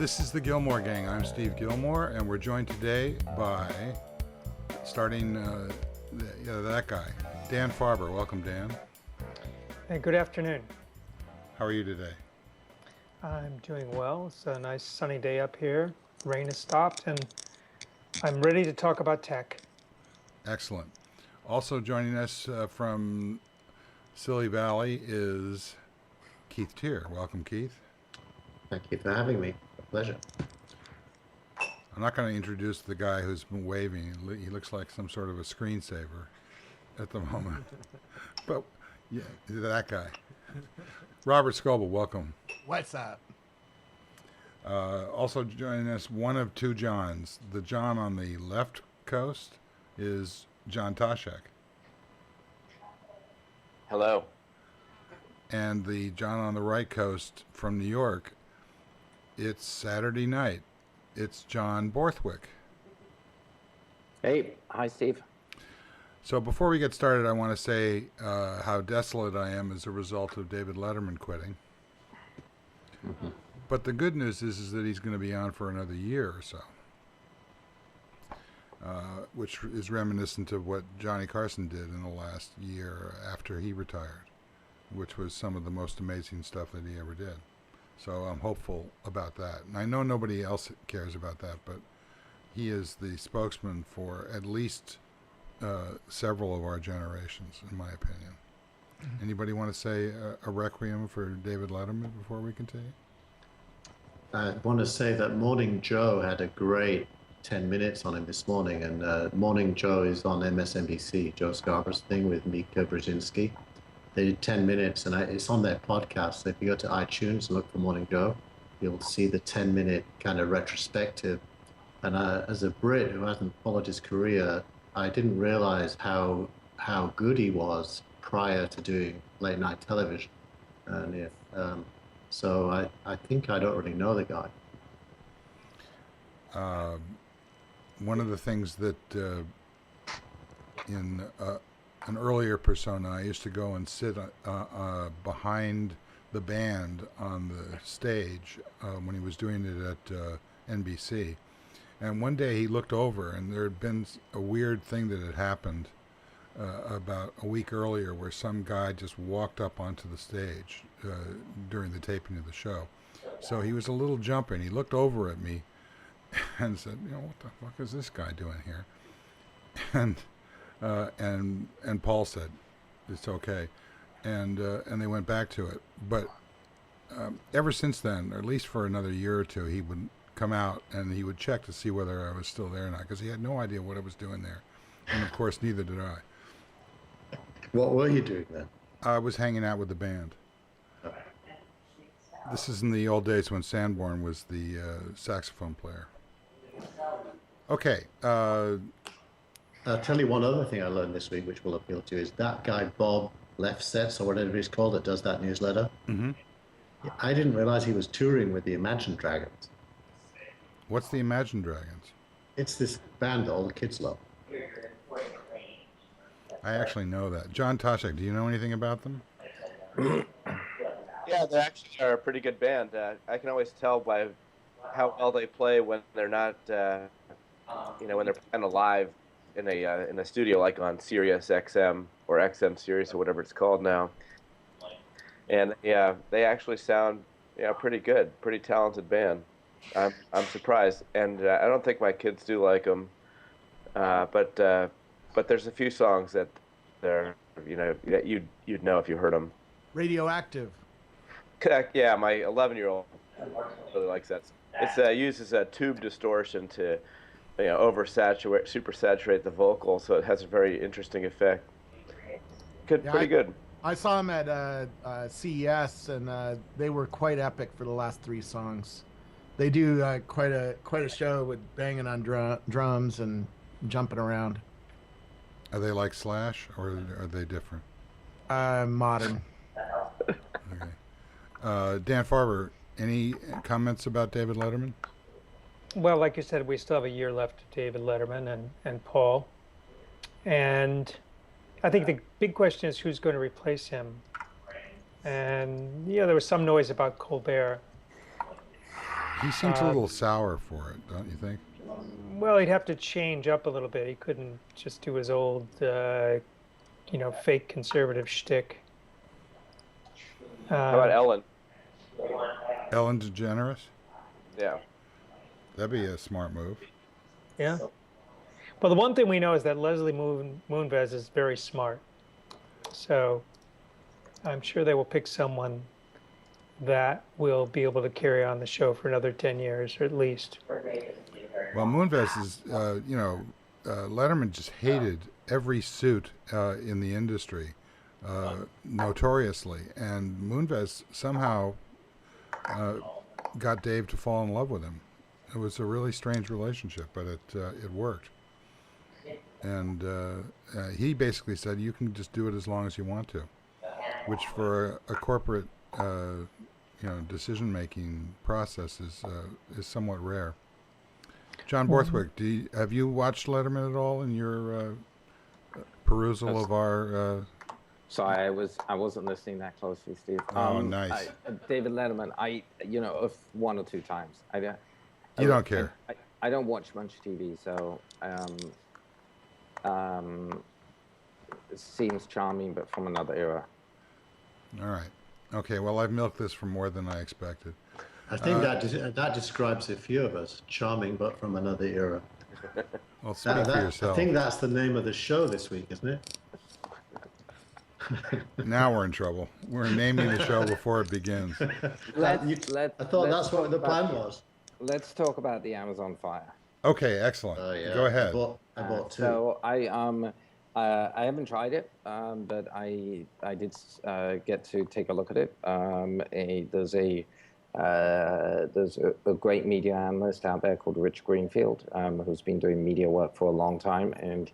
This is the Gilmore Gang. I'm Steve Gilmore, and we're joined today by, that guy, Dan Farber. Welcome, Dan. Hey, good afternoon. How are you today? I'm doing well. It's a nice sunny day up here. Rain has stopped, and I'm ready to talk about tech. Excellent. Also joining us from Silly Valley is Keith Tier. Welcome, Keith. Thank you for having me. A pleasure. I'm not going to introduce the guy who's been waving. He looks like some sort of a screensaver at the moment. But, yeah, that guy. Robert Scoble, welcome. What's up? Also joining us, one of two Johns. The John on the left coast is John Toshek. Hello. And the John on the right coast from New York, it's Saturday night. It's John Borthwick. Hey. Hi, Steve. So before we get started, I want to say how desolate I am as a result of David Letterman quitting. Mm-hmm. But the good news is that he's going to be on for another year or so, which is reminiscent of what Johnny Carson did in the last year after he retired, which was some of the most amazing stuff that he ever did. So I'm hopeful about that. And I know nobody else cares about that, but he is the spokesman for at least several of our generations, in my opinion. Mm-hmm. Anybody want to say a requiem for David Letterman before we continue? I want to say that Morning Joe had a great 10 minutes on him this morning, and Morning Joe is on MSNBC, Joe Scarborough's thing with Mika Brzezinski. They did 10 minutes, and it's on their podcast. So if you go to iTunes and look for Morning Joe, you'll see the 10-minute kind of retrospective. And as a Brit who hasn't followed his career, I didn't realize how good he was prior to doing late night television. And so I think I don't really know the guy. One of the things that in an earlier persona, I used to go and sit behind the band on the stage when he was doing it at NBC. And one day he looked over, and there had been a weird thing that had happened about a week earlier where some guy just walked up onto the stage during the taping of the show. So he was a little jumpy, and he looked over at me and said, what the fuck is this guy doing here? And Paul said, it's okay. And they went back to it. But ever since then, or at least for another year or two, he would come out and he would check to see whether I was still there or not, because he had no idea what I was doing there. And of course, neither did I. What were you doing then? I was hanging out with the band. This is in the old days when Sanborn was the saxophone player. Okay. I'll tell you one other thing I learned this week, which will appeal to you, is that guy Bob Lefsetz, or whatever he's called, that does that newsletter. Mm-hmm. I didn't realize he was touring with the Imagine Dragons. What's the Imagine Dragons? It's this band that all the kids love. I actually know that. John Toshek, do you know anything about them? Yeah, they actually are a pretty good band. I can always tell by how well they play when they're not, when they're playing live in a studio, like on Sirius XM or XM Sirius or whatever it's called now. And yeah, they actually sound pretty good, pretty talented band. I'm surprised, and I don't think my kids do like them, but there's a few songs that they're that you'd know if you heard them. Radioactive. Yeah, my 11-year-old really likes that. It uses a tube distortion to super saturate the vocal, so it has a very interesting effect. Pretty good. I saw them at CES, and they were quite epic for the last 3 songs. They do quite a show with banging on drums and jumping around. Are they like Slash, or are they different? Modern. Okay. Dan Farber, any comments about David Letterman? Well, like you said, we still have a year left to David Letterman and Paul. And I think the big question is who's going to replace him. And there was some noise about Colbert. He seems a little sour for it, don't you think? Well, he'd have to change up a little bit. He couldn't just do his old, fake conservative shtick. How about Ellen? Ellen DeGeneres? Yeah. That'd be a smart move. Yeah. Well, the one thing we know is that Leslie Moonves is very smart. So I'm sure they will pick someone that will be able to carry on the show for another 10 years, or at least. Well, Moonves is, Letterman just hated every suit in the industry, notoriously. And Moonves somehow got Dave to fall in love with him. It was a really strange relationship, but it worked. And he basically said, you can just do it as long as you want to, which for a corporate, decision-making process is somewhat rare. John Borthwick, have you watched Letterman at all in your perusal of our? Sorry, I wasn't listening that closely, Steve. Nice. David Letterman, one or two times. You don't care. I don't watch much TV, so it seems charming, but from another era. All right. Okay. Well, I've milked this for more than I expected. I think that describes a few of us. Charming, but from another era. Well, speak for yourself. I think that's the name of the show this week, isn't it? Now we're in trouble. We're naming the show before it begins. I thought that's what the plan was. Let's talk about the Amazon fire. Okay, excellent. Yeah. Go ahead. I bought two. So I haven't tried it, but I did get to take a look at it. There's a great media analyst out there called Rich Greenfield, who's been doing media work for a long time, and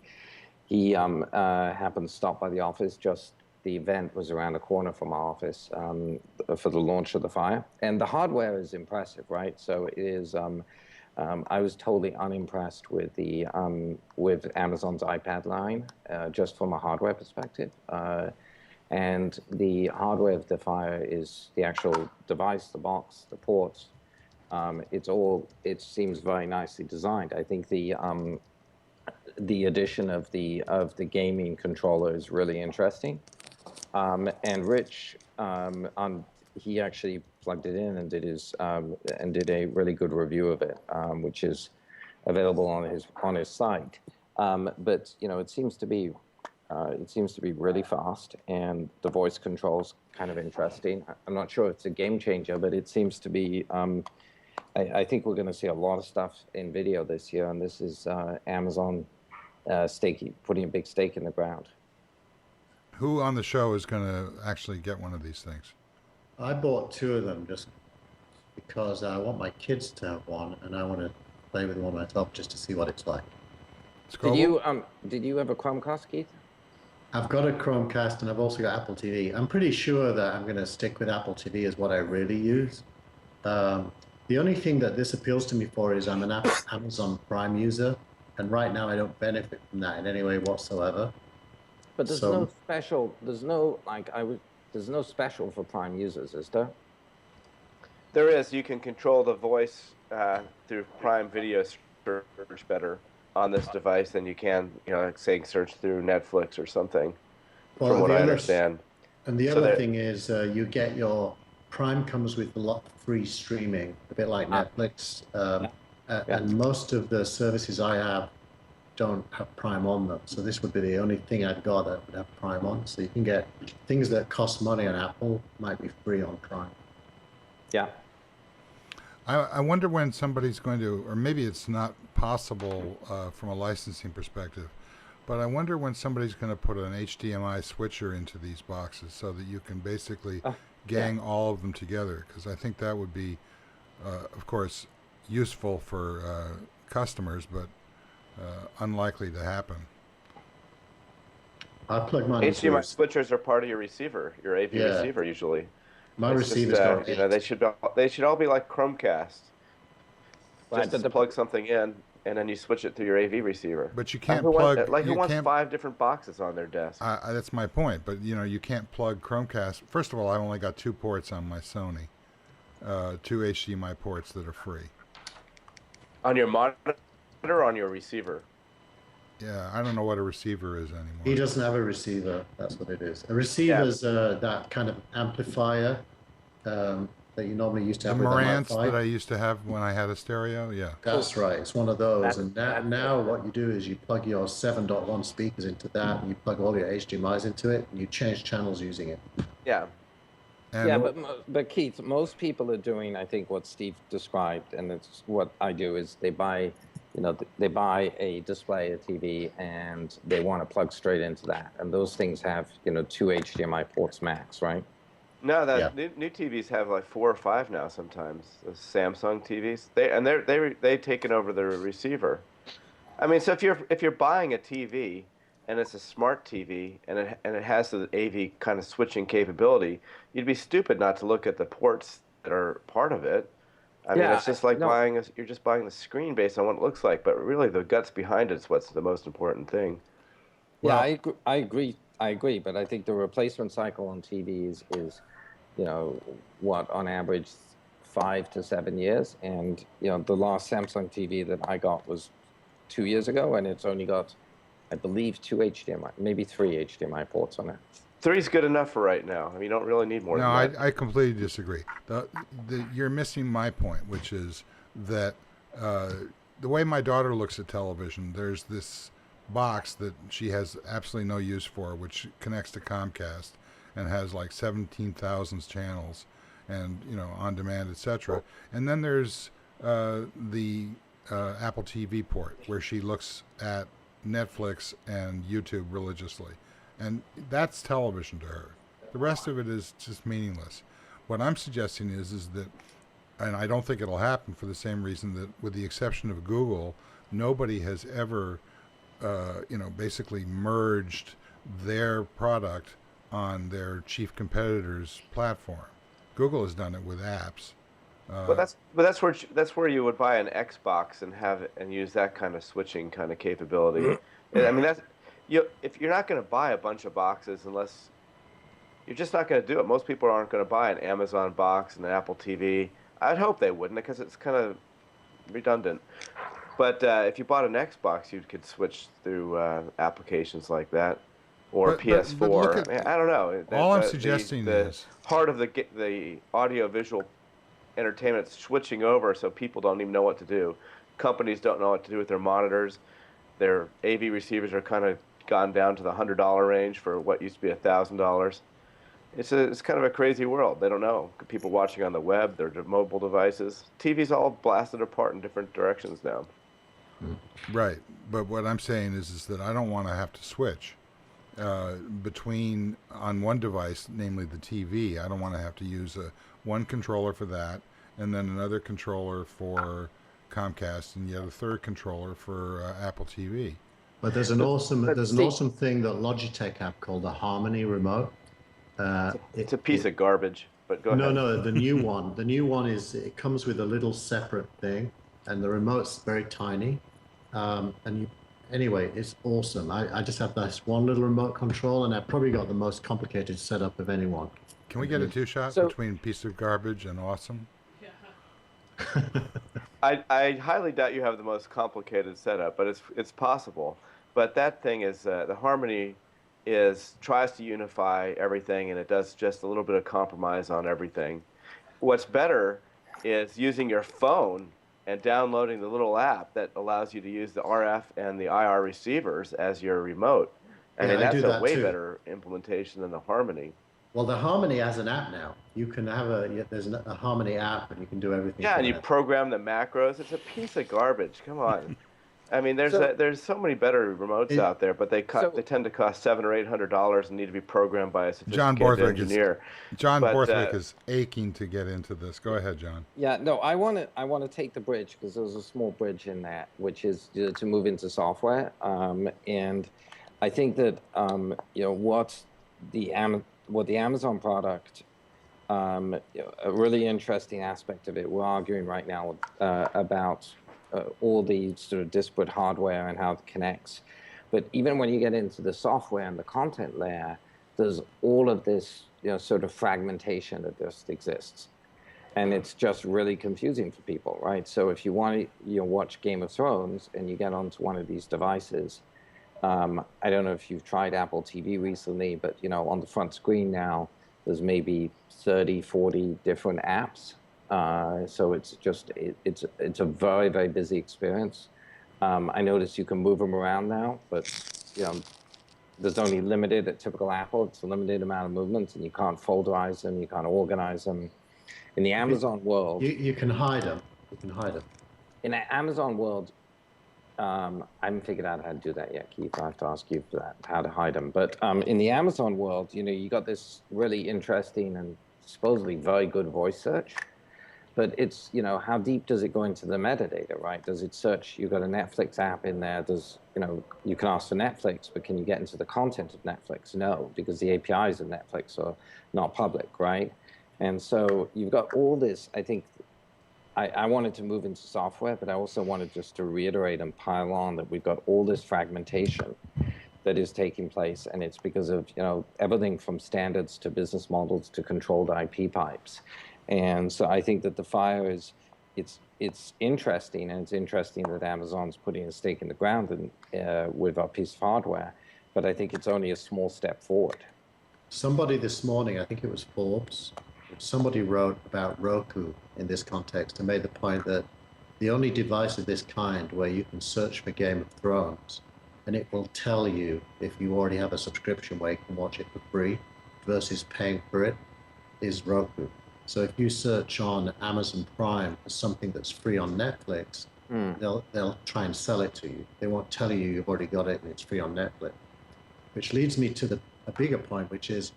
he happened to stop by the office. Just the event was around the corner from our office for the launch of the Fire, and the hardware is impressive, right? So it is. I was totally unimpressed with the with Amazon's iPad line, just from a hardware perspective. And the hardware of the Fire is the actual device, the box, the ports. It seems very nicely designed. I think the addition of the gaming controller is really interesting. And Rich, he actually plugged it in and did a really good review of it, which is available on his site. But it seems to be really fast, and the voice control's kind of interesting. I'm not sure if it's a game changer, but it seems to be. I think we're going to see a lot of stuff in video this year, and this is Amazon putting a big stake in the ground. Who on the show is going to actually get one of these things? I bought two of them just because I want my kids to have one, and I want to play with one myself just to see what it's like. Did you have a Chromecast, Keith? I've got a Chromecast, and I've also got Apple TV. I'm pretty sure that I'm going to stick with Apple TV as what I really use. The only thing that this appeals to me for is I'm an Amazon Prime user, and right now I don't benefit from that in any way whatsoever. But there's no special. There's no special for Prime users, is there? There is. You can control the voice through Prime Video search better on this device than you can, say, search through Netflix or something, from what I understand. And the other thing is you get your Prime comes with a lot of free streaming, a bit like Netflix. And most of the services I have don't have Prime on them. So this would be the only thing I've got that would have Prime on. So you can get things that cost money on Apple might be free on Prime. Yeah. I wonder when somebody's going to, or maybe it's not possible from a licensing perspective, but I wonder when somebody's going to put an HDMI switcher into these boxes so that you can basically gang all of them together, because I think that would be, of course, useful for customers, but unlikely to happen. I plug mine HDMI switchers are part of your receiver, your AV receiver usually. My receiver's got they should all be like Chromecast. Right, just plug something in, and then you switch it through your AV receiver. But you can't plug. Who wants 5 different boxes on their desk? That's my point. But you can't plug Chromecast. First of all, I only got 2 ports on my Sony, two HDMI ports that are free. On your monitor or on your receiver? Yeah, I don't know what a receiver is anymore. He doesn't have a receiver. That's what it is. A receiver's that kind of amplifier that you normally used to The have with a Marantz Mic 5. that I used to have when I had a stereo, yeah. That's right. It's one of those. And That's now what you do is you plug your 7.1 speakers into that, and you plug all your HDMIs into it, and you change channels using it. Yeah. And Yeah, but Keith, most people are doing, I think, what Steve described, and it's what I do is they buy, they buy a display, a TV, and they want to plug straight into that, and those things have, two HDMI ports max, right? No, new TVs have like 4 or 5 now. Sometimes the Samsung TVs, they taken over the receiver. I mean, so if you're buying a TV and it's a smart TV and it has the AV kind of switching capability, you'd be stupid not to look at the ports that are part of it. I mean, it's just like you're just buying the screen based on what it looks like, but really the guts behind it's what's the most important thing. Yeah, I agree, but I think the replacement cycle on TVs is, what on average 5 to 7 years, and the last Samsung TV that I got was 2 years ago, and it's only got, I believe, 2 HDMI, maybe 3 HDMI ports on it. 3's good enough for right now. I mean, you don't really need more. No, than that. I completely disagree. You're missing my point, which is that the way my daughter looks at television, there's this box that she has absolutely no use for, which connects to Comcast and has like 17,000 channels and, on demand, etc. And then there's the Apple TV port where she looks at Netflix and YouTube religiously. And that's television to her. The rest of it is just meaningless. What I'm suggesting is that, and I don't think it'll happen for the same reason that, with the exception of Google, nobody has ever, basically merged their product on their chief competitor's platform. Google has done it with apps. But that's where you would buy an Xbox and use that kind of switching kind of capability. I mean, if you're not going to buy a bunch of boxes unless you're just not going to do it. Most people aren't going to buy an Amazon box and an Apple TV. I'd hope they wouldn't, because it's kind of redundant. But if you bought an Xbox, you could switch through applications like that, or PS4. But look at, I don't know. All I'm suggesting is part of the audio-visual entertainment switching over, so people don't even know what to do. Companies don't know what to do with their monitors. Their AV receivers are kind of gone down to the $100 range for what used to be $1,000. It's kind of a crazy world. They don't know. People watching on the web, their mobile devices. TV's all blasted apart in different directions now. Right, but what I'm saying is that I don't want to have to switch between on one device, namely the TV. I don't want to have to use one controller for that, and then another controller for Comcast, and yet a third controller for Apple TV. But there's an awesome thing that Logitech have called a Harmony remote. It's a piece of garbage. But go ahead. No, the new one. The new one it comes with a little separate thing, and the remote's very tiny. Anyway, it's awesome. I just have this one little remote control, and I've probably got the most complicated setup of anyone. Can we get a two-shot between piece of garbage and awesome? I highly doubt you have the most complicated setup, but it's possible. But that thing is the Harmony tries to unify everything, and it does just a little bit of compromise on everything. What's better is using your phone and downloading the little app that allows you to use the RF and the IR receivers as your remote. I mean, that's a way better implementation than the Harmony. Well, the Harmony has an app now. You can have there's a Harmony app, and you can do everything. Yeah, and you program the macros. It's a piece of garbage. Come on. I mean, there's so many better remotes out there, but they tend to cost $700 or $800 and need to be programmed by a sophisticated engineer. John Borthwick is aching to get into this. Go ahead, John. Yeah, no, I want to take the bridge, because there's a small bridge in that, which is to move into software. And I think that what the Amazon product, a really interesting aspect of it. We're arguing right now about all the sort of disparate hardware and how it connects. But even when you get into the software and the content layer, there's all of this sort of fragmentation that just exists. and it's just really confusing for people, right? So if you want to watch Game of Thrones and you get onto one of these devices, I don't know if you've tried Apple TV recently, but on the front screen now, there's maybe 30, 40 different apps. So it's a very, very busy experience. I notice you can move them around now, but there's only limited at typical Apple. It's a limited amount of movements, and you can't folderize them, you can't organize them. In the Amazon world, you can hide them. You can hide them. In the Amazon world, I haven't figured out how to do that yet, Keith. I have to ask you for that, how to hide them. But in the Amazon world, you got this really interesting and supposedly very good voice search. But it's, how deep does it go into the metadata, right? Does it search? You've got a Netflix app in there. You can ask for Netflix, but can you get into the content of Netflix? No, because the APIs of Netflix are not public, right? And so you've got all this. I think I wanted to move into software, but I also wanted just to reiterate and pile on that we've got all this fragmentation that is taking place, and it's because of everything from standards to business models to controlled IP pipes. And so I think that the fire it's interesting, and it's interesting that Amazon's putting a stake in the ground with our piece of hardware, but I think it's only a small step forward. Somebody this morning, I think it was Forbes, somebody wrote about Roku in this context and made the point that the only device of this kind where you can search for Game of Thrones and it will tell you if you already have a subscription where you can watch it for free versus paying for it is Roku. So if you search on Amazon Prime for something that's free on Netflix, they'll try and sell it to you. They won't tell you you've already got it and it's free on Netflix. Which leads me to a bigger point, which is,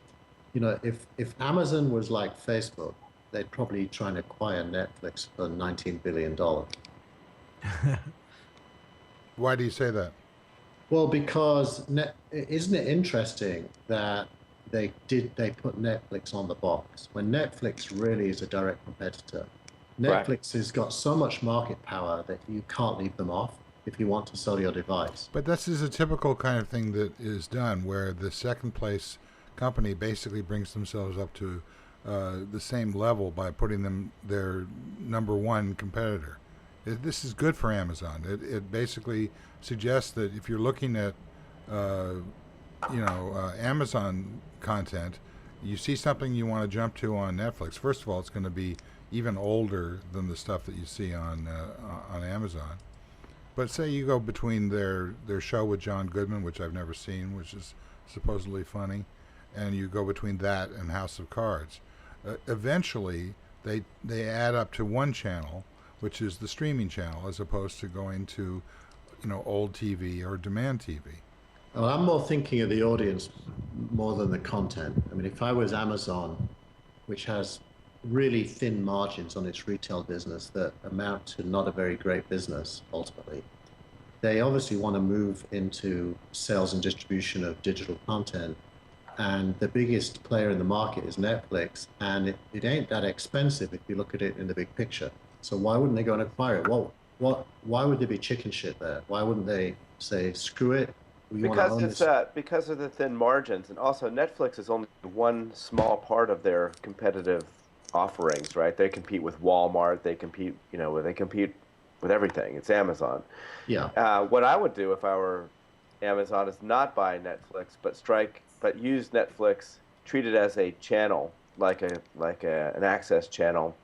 if Amazon was like Facebook, they'd probably try and acquire Netflix for $19 billion. Why do you say that? Well, because isn't it interesting that they put Netflix on the box when Netflix really is a direct competitor? Netflix has got so much market power that you can't leave them off if you want to sell your device. But this is a typical kind of thing that is done where the second place company basically brings themselves up to the same level by putting them their number one competitor. This is good for Amazon. It basically suggests that if you're looking at Amazon content, you see something you want to jump to on Netflix. First of all, it's going to be even older than the stuff that you see on Amazon. But say you go between their show with John Goodman, which I've never seen, which is supposedly funny, and you go between that and House of Cards. Eventually, they add up to one channel, which is the streaming channel, as opposed to going to, old TV or demand TV. Well, I'm more thinking of the audience more than the content. I mean, if I was Amazon, which has really thin margins on its retail business that amount to not a very great business, ultimately, they obviously want to move into sales and distribution of digital content. And the biggest player in the market is Netflix, and it ain't that expensive if you look at it in the big picture. So why wouldn't they go and acquire it? Why would there be chicken shit there? Why wouldn't they say, screw it? Because of the thin margins, and also Netflix is only one small part of their competitive offerings, right? They compete with Walmart. They compete with everything. It's Amazon. Yeah. What I would do if I were Amazon is not buy Netflix, but use Netflix, treat it as a channel, like an access channel,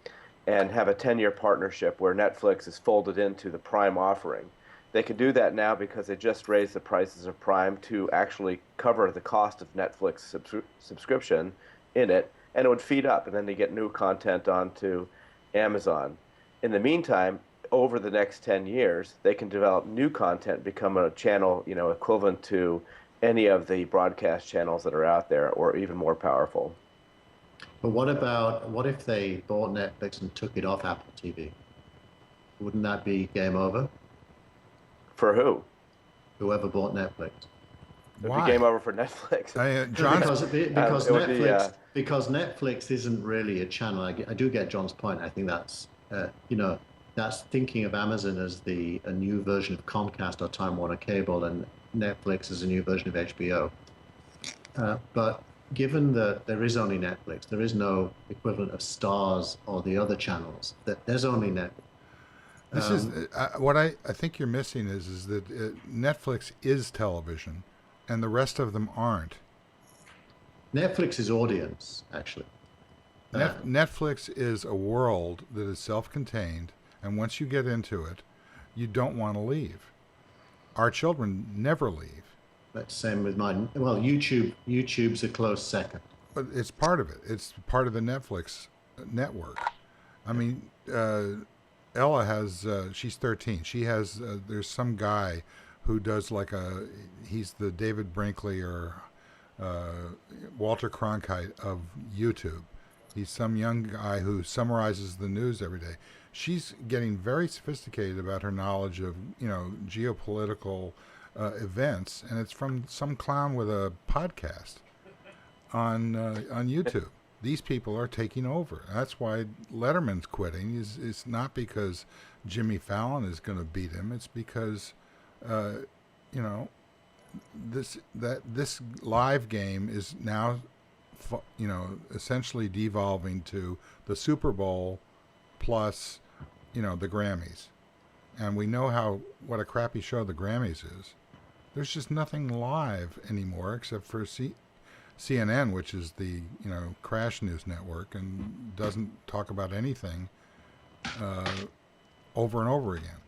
and have a 10-year partnership where Netflix is folded into the Prime offering. They can do that now because they just raised the prices of Prime to actually cover the cost of Netflix subscription in it, and it would feed up, and then they get new content onto Amazon. In the meantime, over the next 10 years, they can develop new content, become a channel, equivalent to any of the broadcast channels that are out there, or even more powerful. But what if they bought Netflix and took it off Apple TV? Wouldn't that be game over? For who? Whoever bought Netflix. It would be game over for Netflix. Because Netflix isn't really a channel. I do get John's point. I think that's that's thinking of Amazon as a new version of Comcast or Time Warner Cable, and Netflix as a new version of HBO. But given that there is only Netflix, there is no equivalent of Stars or the other channels. That there's only Netflix. This is what I think you're missing is that Netflix is television, and the rest of them aren't. Netflix is audience, actually. Netflix is a world that is self-contained, and once you get into it, you don't want to leave. Our children never leave. That's the same with mine. Well, YouTube's a close second. But it's part of it. It's part of the Netflix network. I mean, Ella has, she's 13. She has, there's some guy who does he's the David Brinkley or Walter Cronkite of YouTube. He's some young guy who summarizes the news every day. She's getting very sophisticated about her knowledge of, geopolitical events, and it's from some clown with a podcast on YouTube. These people are taking over. That's why Letterman's quitting. It's not because Jimmy Fallon is going to beat him. It's because, this live game is now, essentially devolving to the Super Bowl plus, the Grammys. And we know what a crappy show the Grammys is. There's just nothing live anymore except for CNN, which is the crash news network and doesn't talk about anything over and over again.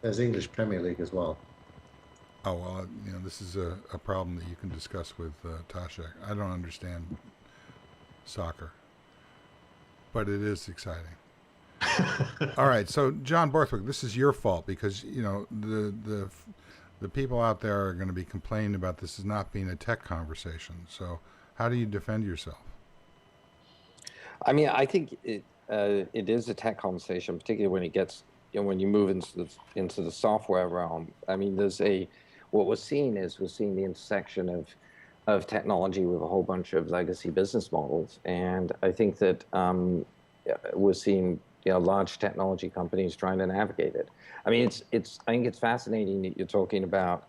There's English Premier League as well. Oh well, this is a problem that you can discuss with Tasha. I don't understand soccer, but it is exciting. All right, so John Borthwick, this is your fault because the people out there are going to be complaining about this as not being a tech conversation. So how do you defend yourself? I mean, I think it is a tech conversation, particularly when it gets when you move into the software realm. I mean, what we're seeing the intersection of technology with a whole bunch of legacy business models, and I think that we're seeing large technology companies trying to navigate it. I mean, I think it's fascinating that you're talking about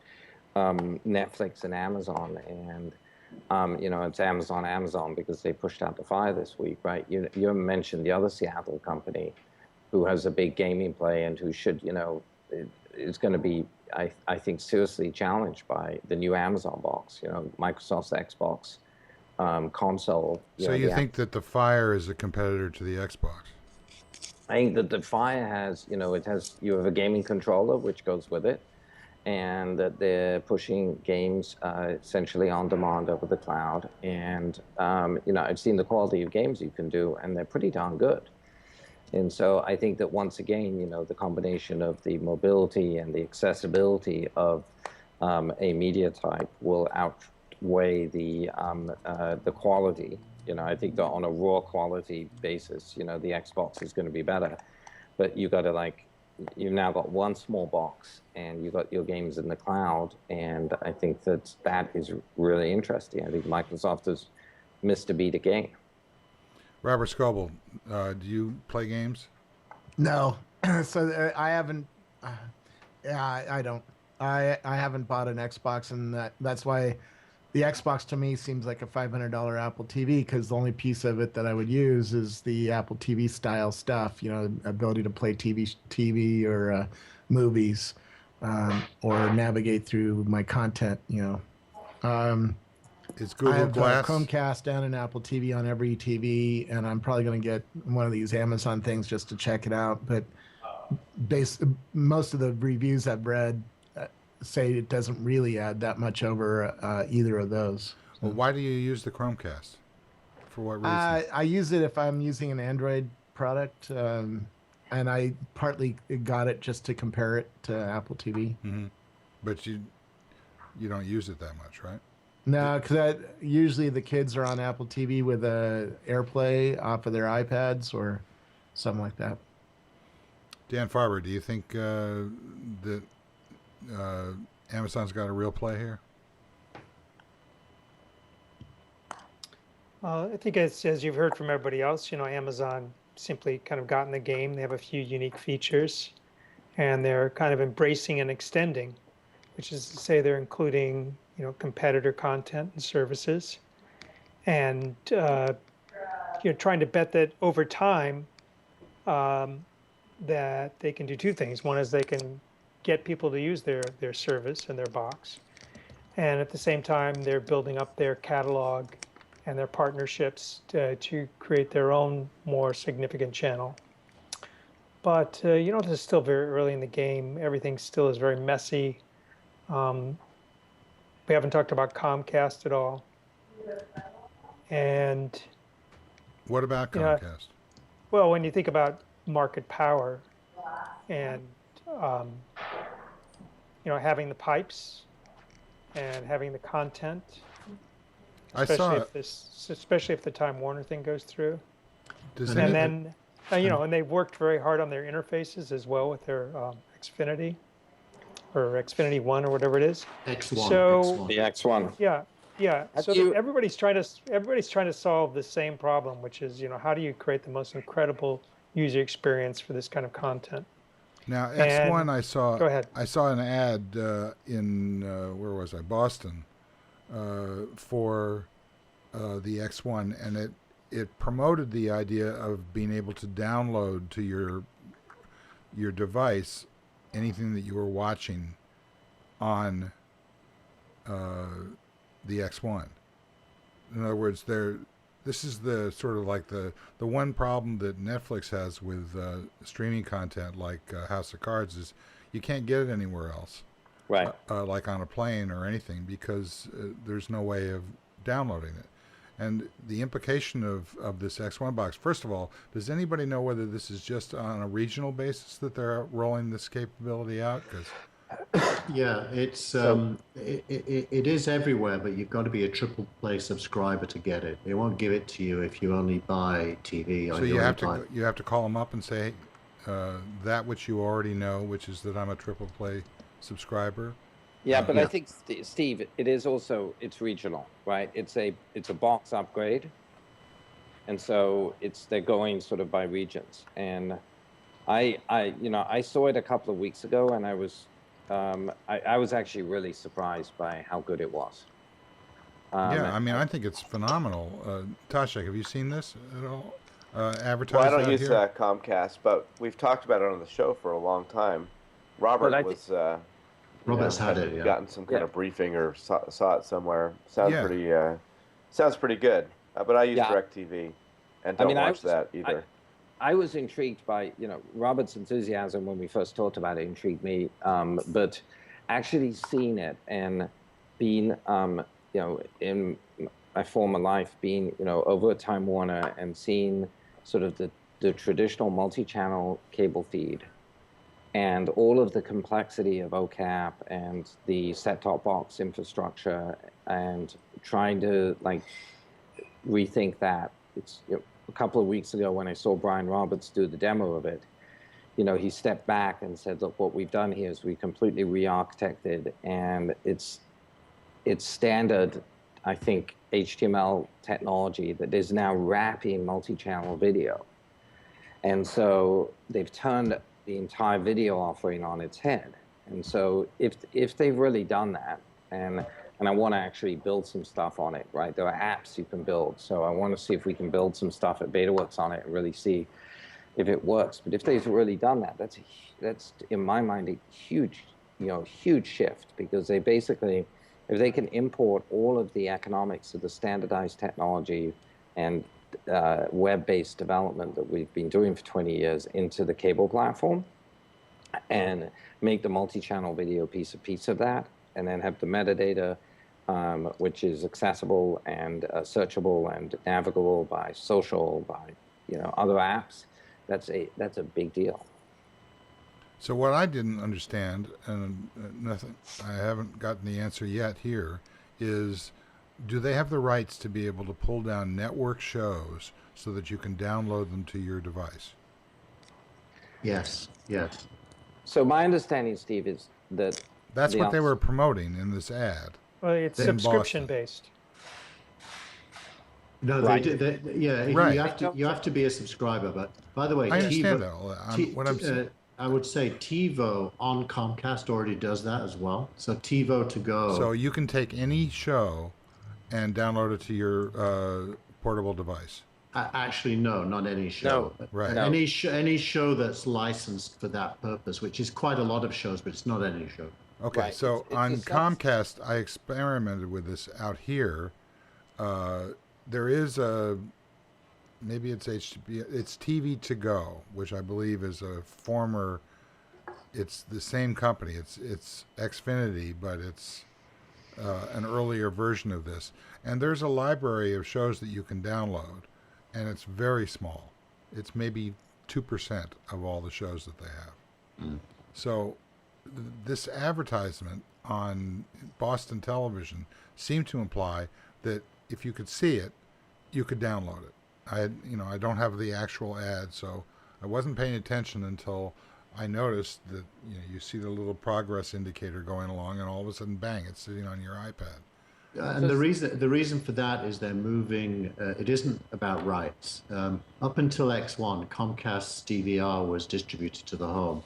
Netflix and Amazon, and it's Amazon because they pushed out the Fire this week, right? You mentioned the other Seattle company who has a big gaming play and who should, is going to be, I think, seriously challenged by the new Amazon box, Microsoft's Xbox console. So you think that the Fire is a competitor to the Xbox? I think that the Fire has, you have a gaming controller which goes with it, and that they're pushing games essentially on demand over the cloud. And I've seen the quality of games you can do, and they're pretty darn good. And so I think that once again, the combination of the mobility and the accessibility of a media type will outweigh the quality. I think that on a raw quality basis, the Xbox is going to be better. But you've now got one small box and you've got your games in the cloud. And I think that is really interesting. I think Microsoft has missed a beat again. Robert Scoble, do you play games? No. So I haven't. I don't. I haven't bought an Xbox, and that's why the Xbox to me seems like a $500 Apple TV, because the only piece of it that I would use is the Apple TV style stuff. Ability to play TV or movies, or navigate through my content. Is Google I have Glass Comcast and an Apple TV on every TV, and I'm probably going to get one of these Amazon things just to check it out. But most of the reviews I've read say it doesn't really add that much over either of those. Well, why do you use the Chromecast? For what reason? I use it if I'm using an Android product, and I partly got it just to compare it to Apple TV. Mm-hmm. But you don't use it that much, right? No, because usually the kids are on Apple TV with AirPlay off of their iPads or something like that. Dan Farber, do you think that Amazon's got a real play here? I think as you've heard from everybody else, Amazon simply kind of got in the game. They have a few unique features, and they're kind of embracing and extending, which is to say they're including competitor content and services. and you're trying to bet that over time that they can do two things. One is they can get people to use their service and their box, and at the same time they're building up their catalog and their partnerships to create their own more significant channel. But this is still very early in the game. Everything still is very messy. We haven't talked about Comcast at all. And What about you know, Comcast? well, when you think about market power and having the pipes and having the content, I saw especially if the Time Warner thing goes through, does and any- then and they've worked very hard on their interfaces as well with their Xfinity or Xfinity One or whatever it is. X1. So X1. The X1. yeah. Have So you- everybody's trying to solve the same problem, which is how do you create the most incredible user experience for this kind of content? Now And- X1, I saw. Go ahead. I saw an ad in where was I? Boston, for the X1, and it promoted the idea of being able to download to your device anything that you were watching on the X1. In other words, this is the sort of like the one problem that Netflix has with streaming content like House of Cards is you can't get it anywhere else, Right. like on a plane or anything, because there's no way of downloading it. And the implication of this X1 box, first of all, does anybody know whether this is just on a regional basis that they're rolling this capability out? Because Yeah, it's it is everywhere, but you've got to be a triple play subscriber to get it. They won't give it to you if you only buy TV. Or so you have only to call them up and say that which you already know, which is that I'm a triple play subscriber. Yeah, but Yeah. I think Steve, it's regional, right? It's a box upgrade, and so they're going sort of by regions. And I saw it a couple of weeks ago, and I was actually really surprised by how good it was. Yeah, I mean, I think it's phenomenal. Tasha, have you seen this at all? Advertised Well, I don't out use here? Comcast, but we've talked about it on the show for a long time. Robert But I was. Robert's had it, yeah. Gotten some kind Yeah. of briefing or saw it somewhere. Sounds Yeah. pretty good. But I use Yeah. DirecTV and don't watch that either. I was intrigued by, Robert's enthusiasm when we first talked about it intrigued me, but actually seeing it and being, in my former life, being, over at Time Warner and seeing sort of the traditional multi-channel cable feed and all of the complexity of OCAP and the set-top box infrastructure and trying to rethink that. It's a couple of weeks ago when I saw Brian Roberts do the demo of it, he stepped back and said, look, what we've done here is we completely re-architected, and it's standard, I think, HTML technology that is now wrapping multi-channel video. And so they've turned the entire video offering on its head. And so if they've really done that, and I want to actually build some stuff on it, right? There are apps you can build. So I want to see if we can build some stuff at BetaWorks on it and really see if it works. But if they've really done that, that's in my mind a huge shift, because they basically, if they can import all of the economics of the standardized technology and web-based development that we've been doing for 20 years into the cable platform and make the multi-channel video piece a piece of that, and then have the metadata, which is accessible and searchable and navigable by social, by other apps, that's a big deal. So what I didn't understand, and I haven't gotten the answer yet here, is do they have the rights to be able to pull down network shows so that you can download them to your device? Yes. So my understanding, Steve, is that That's what they were promoting in this ad. Well, it's In subscription Boston. based. No, Right. they do. Yeah, Right. you have to be a subscriber. But by the way, I understand TiVo, that. What I'm saying. I would say TiVo on Comcast already does that as well. So TiVo to go. So you can take any show and download it to your portable device. Actually, no, not any show. No. Right. No. Any show that's licensed for that purpose, which is quite a lot of shows, but it's not any show. Okay, Right, so it's on a subs- Comcast, I experimented with this out here. There is maybe it's HTB, it's TV to go, which I believe is a former. It's the same company. It's Xfinity, but it's an earlier version of this. And there's a library of shows that you can download, and it's very small. It's maybe 2% of all the shows that they have. So this advertisement on Boston television seemed to imply that if you could see it, you could download it. I don't have the actual ad, so I wasn't paying attention until I noticed that you see the little progress indicator going along, and all of a sudden, bang! It's sitting on your iPad. And the reason for that is they're moving. It isn't about rights. Up until X1, Comcast's DVR was distributed to the home,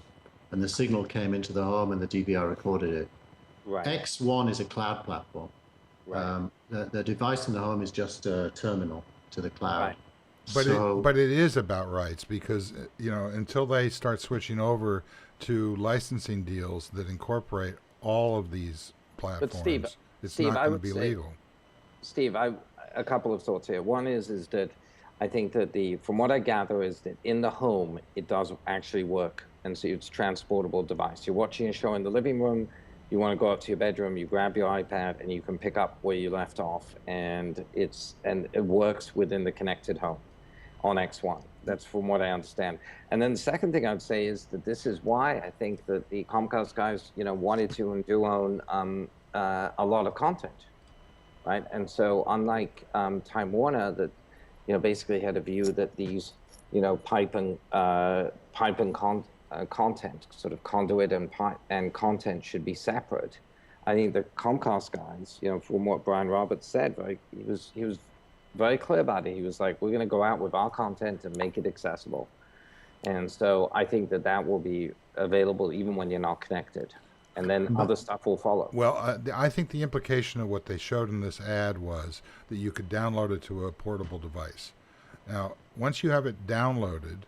and the signal came into the home, and the DVR recorded it. Right. X1 is a cloud platform. Right. The device in the home is just a terminal to the cloud. Right. But it is about rights, because until they start switching over to licensing deals that incorporate all of these platforms, it's Steve, not I going to would be say- legal. Steve, a couple of thoughts here. One is that I think that from what I gather is that in the home it does actually work, and so it's a transportable device. You're watching a show in the living room, you want to go up to your bedroom, you grab your iPad, and you can pick up where you left off, and it works within the connected home on X1. That's from what I understand. And then the second thing I'd say is that this is why I think that the Comcast guys, wanted to and do own a lot of content, right? And so unlike Time Warner, that basically had a view that these pipe and content, sort of conduit and content should be separate. I think the Comcast guys, from what Brian Roberts said, right, he was very clear about it. He was like, we're going to go out with our content and make it accessible. And so I think that will be available even when you're not connected. And then other stuff will follow. Well, I think the implication of what they showed in this ad was that you could download it to a portable device. Now, once you have it downloaded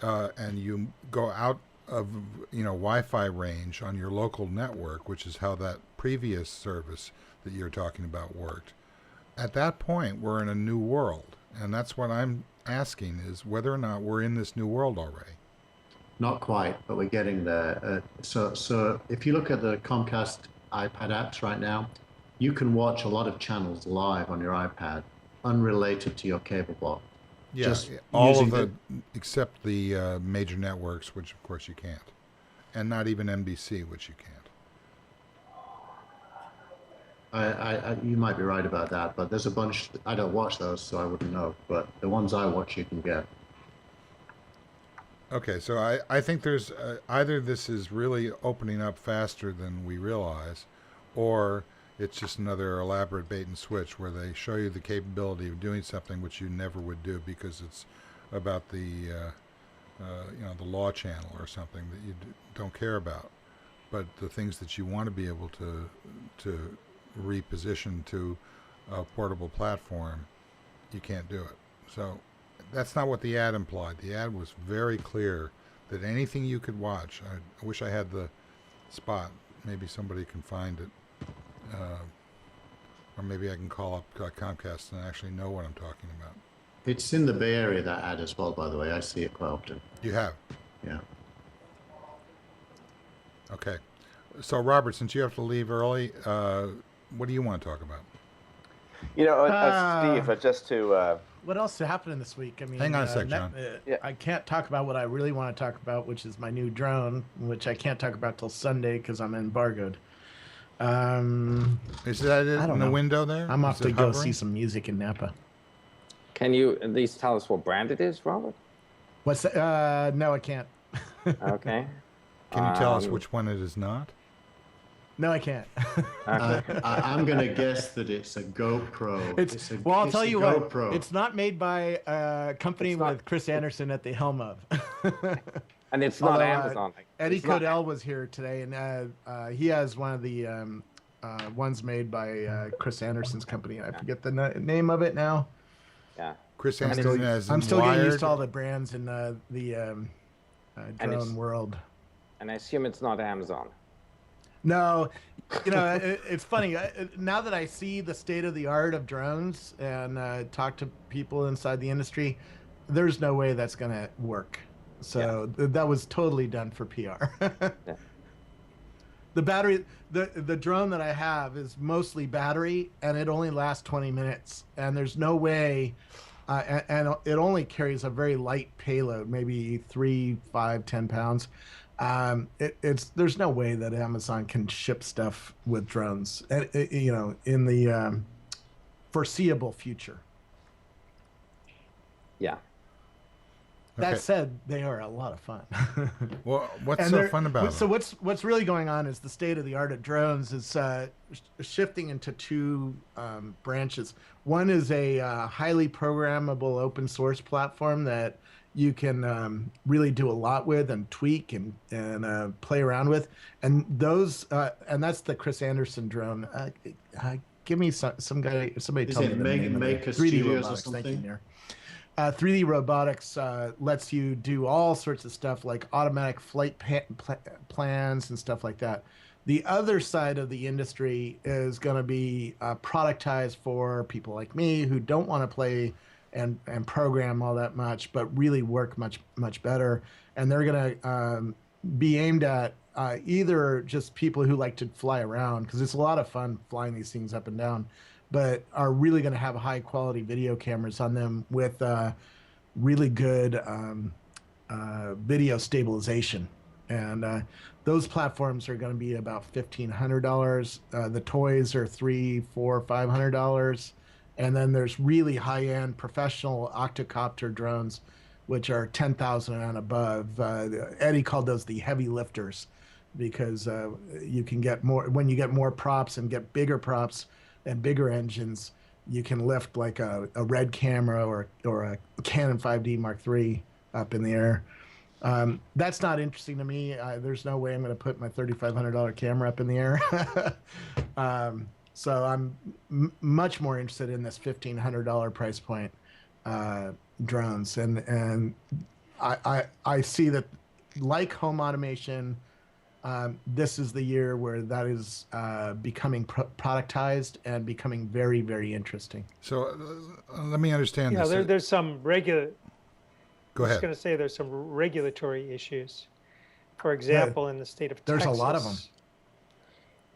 and you go out of Wi-Fi range on your local network, which is how that previous service that you're talking about worked, at that point we're in a new world. And that's what I'm asking, is whether or not we're in this new world already. Not quite, but we're getting there. So if you look at the Comcast iPad apps right now, you can watch a lot of channels live on your iPad, unrelated to your cable box. Yeah, Just all of using except the major networks, which of course you can't, and not even NBC, which you can't. You might be right about that, but there's a bunch. I don't watch those, so I wouldn't know. But the ones I watch, you can get. Okay, so I think there's either this is really opening up faster than we realize, or it's just another elaborate bait and switch where they show you the capability of doing something which you never would do because it's about the the law channel or something that you don't care about, but the things that you want to be able to reposition to a portable platform, you can't do it. So that's not what the ad implied. The ad was very clear that anything you could watch. I wish I had the spot. Maybe somebody can find it. Or maybe I can call up Comcast and actually know what I'm talking about. It's in the Bay Area, that ad as well, by the way. I see it quite often. You have? Yeah. Okay. So, Robert, since you have to leave early, what do you want to talk about? Steve, just to... What else is happening this week? I mean, Hang on a sec, John. Yeah. I can't talk about what I really want to talk about, which is my new drone, which I can't talk about till Sunday because I'm embargoed. Is that it I don't in the know. window there? I'm Is off to it go hovering? see some music in Napa. Can you at least tell us what brand it is, Robert? What's that? No, I can't. Okay. Can you tell us which one it is not? No, I can't. I'm going to guess that it's a GoPro. Well, I'll it's tell a you GoPro. what. It's not made by a company It's not- with Chris Anderson at the helm of. And it's not Although, Amazon. Eddie It's not- Codell was here today, and he has one of the One's made by Chris Anderson's company. I forget the name of it now. Yeah. Chris I'm Anderson still, as I'm in still getting used Wired. to all the brands in the drone world. And I assume it's not Amazon. No, it's funny. Now that I see the state of the art of drones and talk to people inside the industry, there's no way that's going to work. So that was totally done for PR. Yeah. The battery, the drone that I have is mostly battery, and it only lasts 20 minutes. And there's no way, and it only carries a very light payload, maybe 3, 5, 10 pounds. There's no way that Amazon can ship stuff with drones, in the foreseeable future. Yeah. That Okay. said, they are a lot of fun. Well, what's And so they're- fun about So them? what's really going on is the state of the art of drones is shifting into two branches. One is a highly programmable open source platform that you can really do a lot with and tweak and play around with, and those and that's the Chris Anderson drone. Give me somebody Is tell it me the name of it. Maker 3D Studios or Robotics. Thank you, something? Nir. 3D Robotics lets you do all sorts of stuff like automatic flight plans and stuff like that. The other side of the industry is going to be productized for people like me who don't want to play and program all that much, but really work much better. And they're going to be aimed at either just people who like to fly around, because it's a lot of fun flying these things up and down, but are really going to have high quality video cameras on them with really good video stabilization. And those platforms are going to be about $1,500. The toys are $300, $400, $500. And then there's really high end professional octocopter drones, which are 10,000 and above. Eddie called those the heavy lifters, because you can get more when you get more props and get bigger props and bigger engines. You can lift like a Red camera or a Canon 5D Mark III up in the air. That's not interesting to me. There's no way I'm going to put my $3,500 camera up in the air. So I'm much more interested in this $1,500 price point drones, and I see that, like home automation, this is the year where that is becoming productized and becoming very, very interesting. So let me understand Yeah, this. there's some regular. Go I was ahead. going to say there's some regulatory issues. For example, in the state of There's Texas, a lot of them.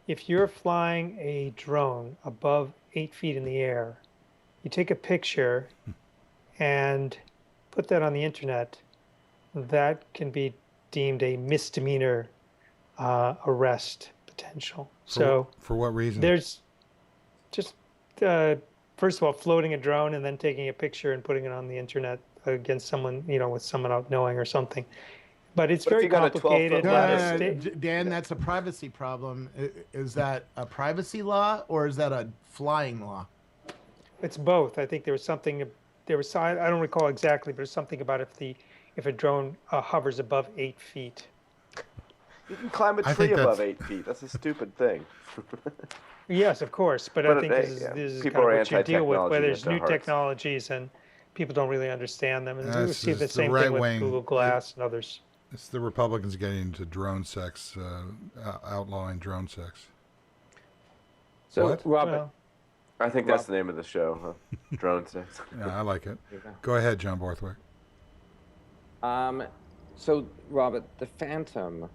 If you're flying a drone above 8 feet in the air, you take a picture and put that on the internet, that can be deemed a misdemeanor arrest potential. For what reason? There's just, first of all, floating a drone and then taking a picture and putting it on the internet against someone, with someone out knowing or something. But it's What if very you got a 12-foot complicated. ladder? Dan, that's a privacy problem. Is that a privacy law or is that a flying law? It's both. I think there was something. I don't recall exactly, but there's something about if a drone hovers above 8 feet. You can climb a I tree think above that's- 8 feet. That's a stupid thing. Yes, of course. But I But think they- this yeah, is people kind of are what you deal with, where anti-technology there's at their new hearts. technologies and people don't really understand them. And we This see the is the same right thing with wing. Google Glass and others. It's the Republicans getting into drone sex, outlawing drone sex. So, What? Robert, Well, I think that's the name of the show, huh? Drone sex. Yeah, I like it. Go ahead, John Borthwick. so Robert, the Phantom,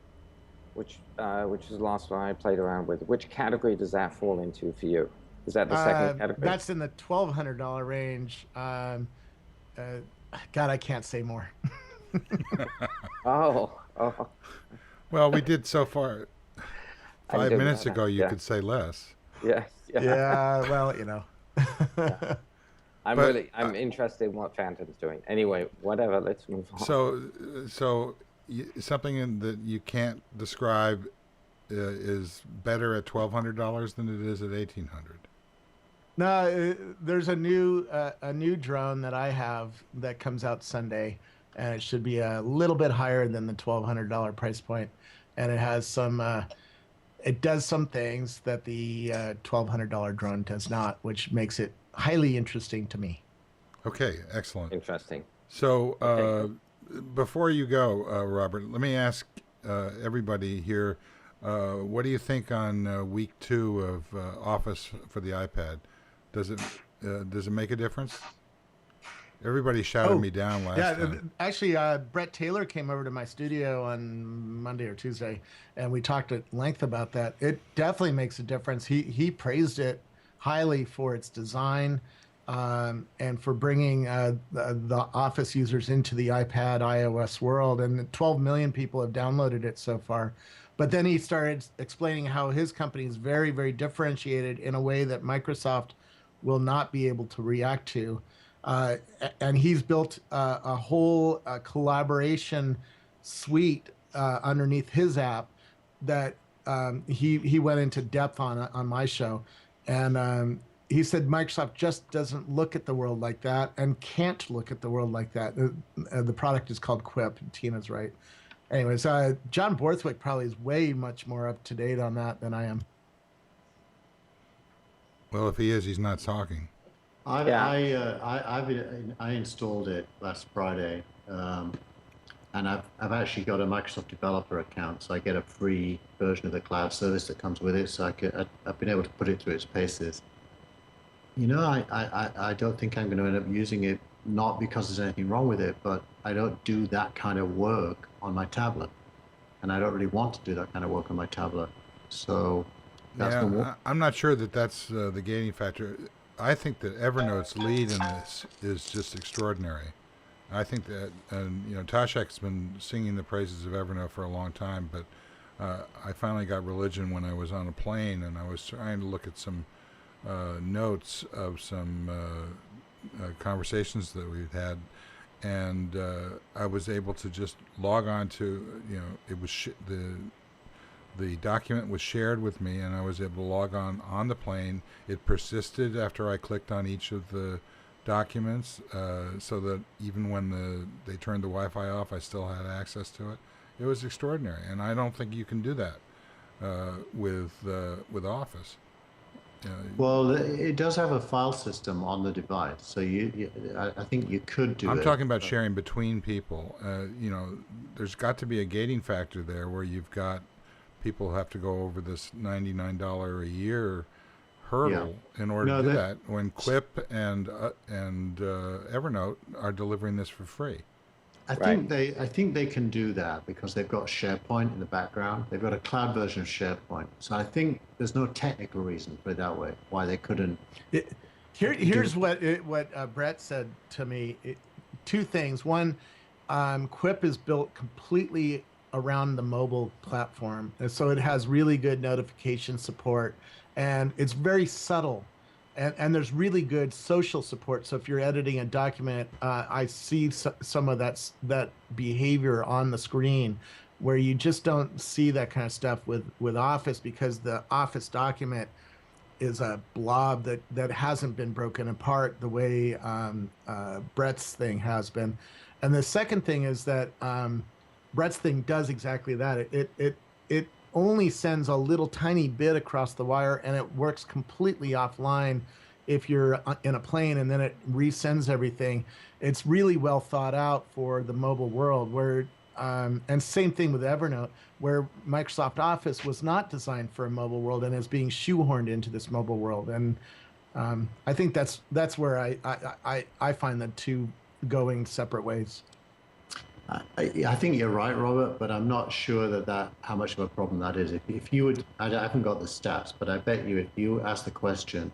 which is the last one I played around with, which category does that fall into for you? Is that the second category? That's in the $1,200 range. God, I can't say more. Oh. Well, we did so far. I 5 did minutes that, ago, you yeah. could say less. Yeah. Yeah, well, I'm interested in what Phantom's doing. Anyway, whatever, let's move on. So something that you can't describe is better at $1,200 than it is at $1,800. No, there's a new drone that I have that comes out Sunday, and it should be a little bit higher than the $1,200 price point, and it has some. it does some things that the $1,200 drone does not, which makes it highly interesting to me. Okay, excellent. Interesting. So Okay. before you go, Robert, let me ask everybody here, what do you think on week 2 of Office for the iPad? Does it make a difference? Everybody shouted me down last time. Actually, Brett Taylor came over to my studio on Monday or Tuesday, and we talked at length about that. It definitely makes a difference. He praised it highly for its design, and for bringing the Office users into the iPad iOS world. And 12 million people have downloaded it so far. But then he started explaining how his company is very, very differentiated in a way that Microsoft will not be able to react to. And he's built a whole collaboration suite underneath his app that he went into depth on my show. And he said Microsoft just doesn't look at the world like that and can't look at the world like that. The product is called Quip, and Tina's right. Anyways, John Borthwick probably is way much more up to date on that than I am. Well, if he is, he's not talking. I installed it last Friday, and I've actually got a Microsoft developer account, so I get a free version of the cloud service that comes with it. So I've been able to put it through its paces. You know, I don't think I'm going to end up using it, not because there's anything wrong with it, but I don't do that kind of work on my tablet, and I don't really want to do that kind of work on my tablet. So that's I'm not sure that that's the gating factor. I think that Evernote's lead in this is just extraordinary. I think that, Toshak's been singing the praises of Evernote for a long time, but I finally got religion when I was on a plane, and I was trying to look at some notes of some conversations that we've had, and I was able to just log on to, it was the document was shared with me, and I was able to log on the plane. It persisted after I clicked on each of the documents, so that even when they turned the Wi-Fi off, I still had access to it. It was extraordinary, and I don't think you can do that with Office. Well, it does have a file system on the device, so I think you could do it. I'm talking about sharing between people. There's got to be a gating factor there where you've got people who have to go over this $99 a year hurdle in order to do that, when Quip and Evernote are delivering this for free. I think they can do that because they've got SharePoint in the background. They've got a cloud version of SharePoint. So I think there's no technical reason, put it that way, why they couldn't. Here's what Brett said to me. Two things. One, Quip is built completely around the mobile platform, and so it has really good notification support, and it's very subtle. And there's really good social support. So if you're editing a document, I see some of that behavior on the screen, where you just don't see that kind of stuff with Office, because the Office document is a blob that hasn't been broken apart the way Brett's thing has been. And the second thing is that Brett's thing does exactly that. It only sends a little tiny bit across the wire, and it works completely offline if you're in a plane, and then it resends everything. It's really well thought out for the mobile world, where and same thing with Evernote, where Microsoft Office was not designed for a mobile world and is being shoehorned into this mobile world. And I think that's where I find the two going separate ways. I think you're right, Robert, but I'm not sure that how much of a problem that is. If you would, I haven't got the stats, but I bet you if you ask the question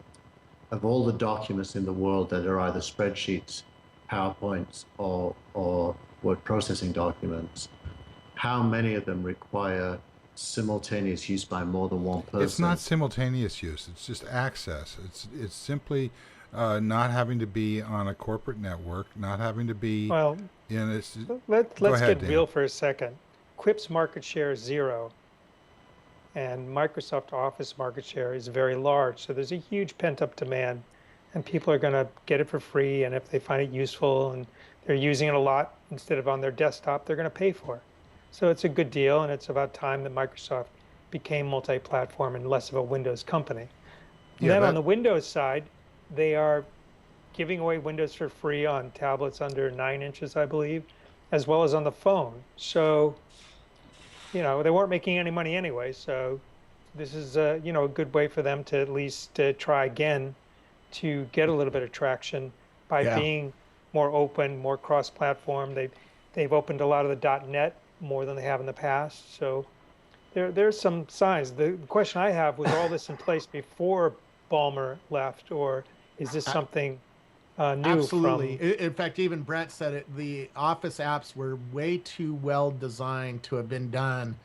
of all the documents in the world that are either spreadsheets, PowerPoints, or word processing documents, how many of them require simultaneous use by more than one person? It's not simultaneous use. It's just access. It's simply not having to be on a corporate network, not having to be. Well, let's get real for a second. Quip's market share is 0, and Microsoft Office market share is very large. So there's a huge pent-up demand, and people are going to get it for free. And if they find it useful and they're using it a lot instead of on their desktop, they're going to pay for it. So it's a good deal, and it's about time that Microsoft became multi-platform and less of a Windows company. And Yeah, then on that- the Windows side, they are giving away Windows for free on tablets under 9 inches, I believe, as well as on the phone. So, they weren't making any money anyway. So this is, a good way for them to at least try again to get a little bit of traction by Yeah. being more open, more cross-platform. They've opened a lot of the .NET more than they have in the past. So there's some signs. The question I have, was all this in place before Ballmer left, or is this something new Absolutely. from? In fact, even Brett said it. The Office apps were way too well designed to have been done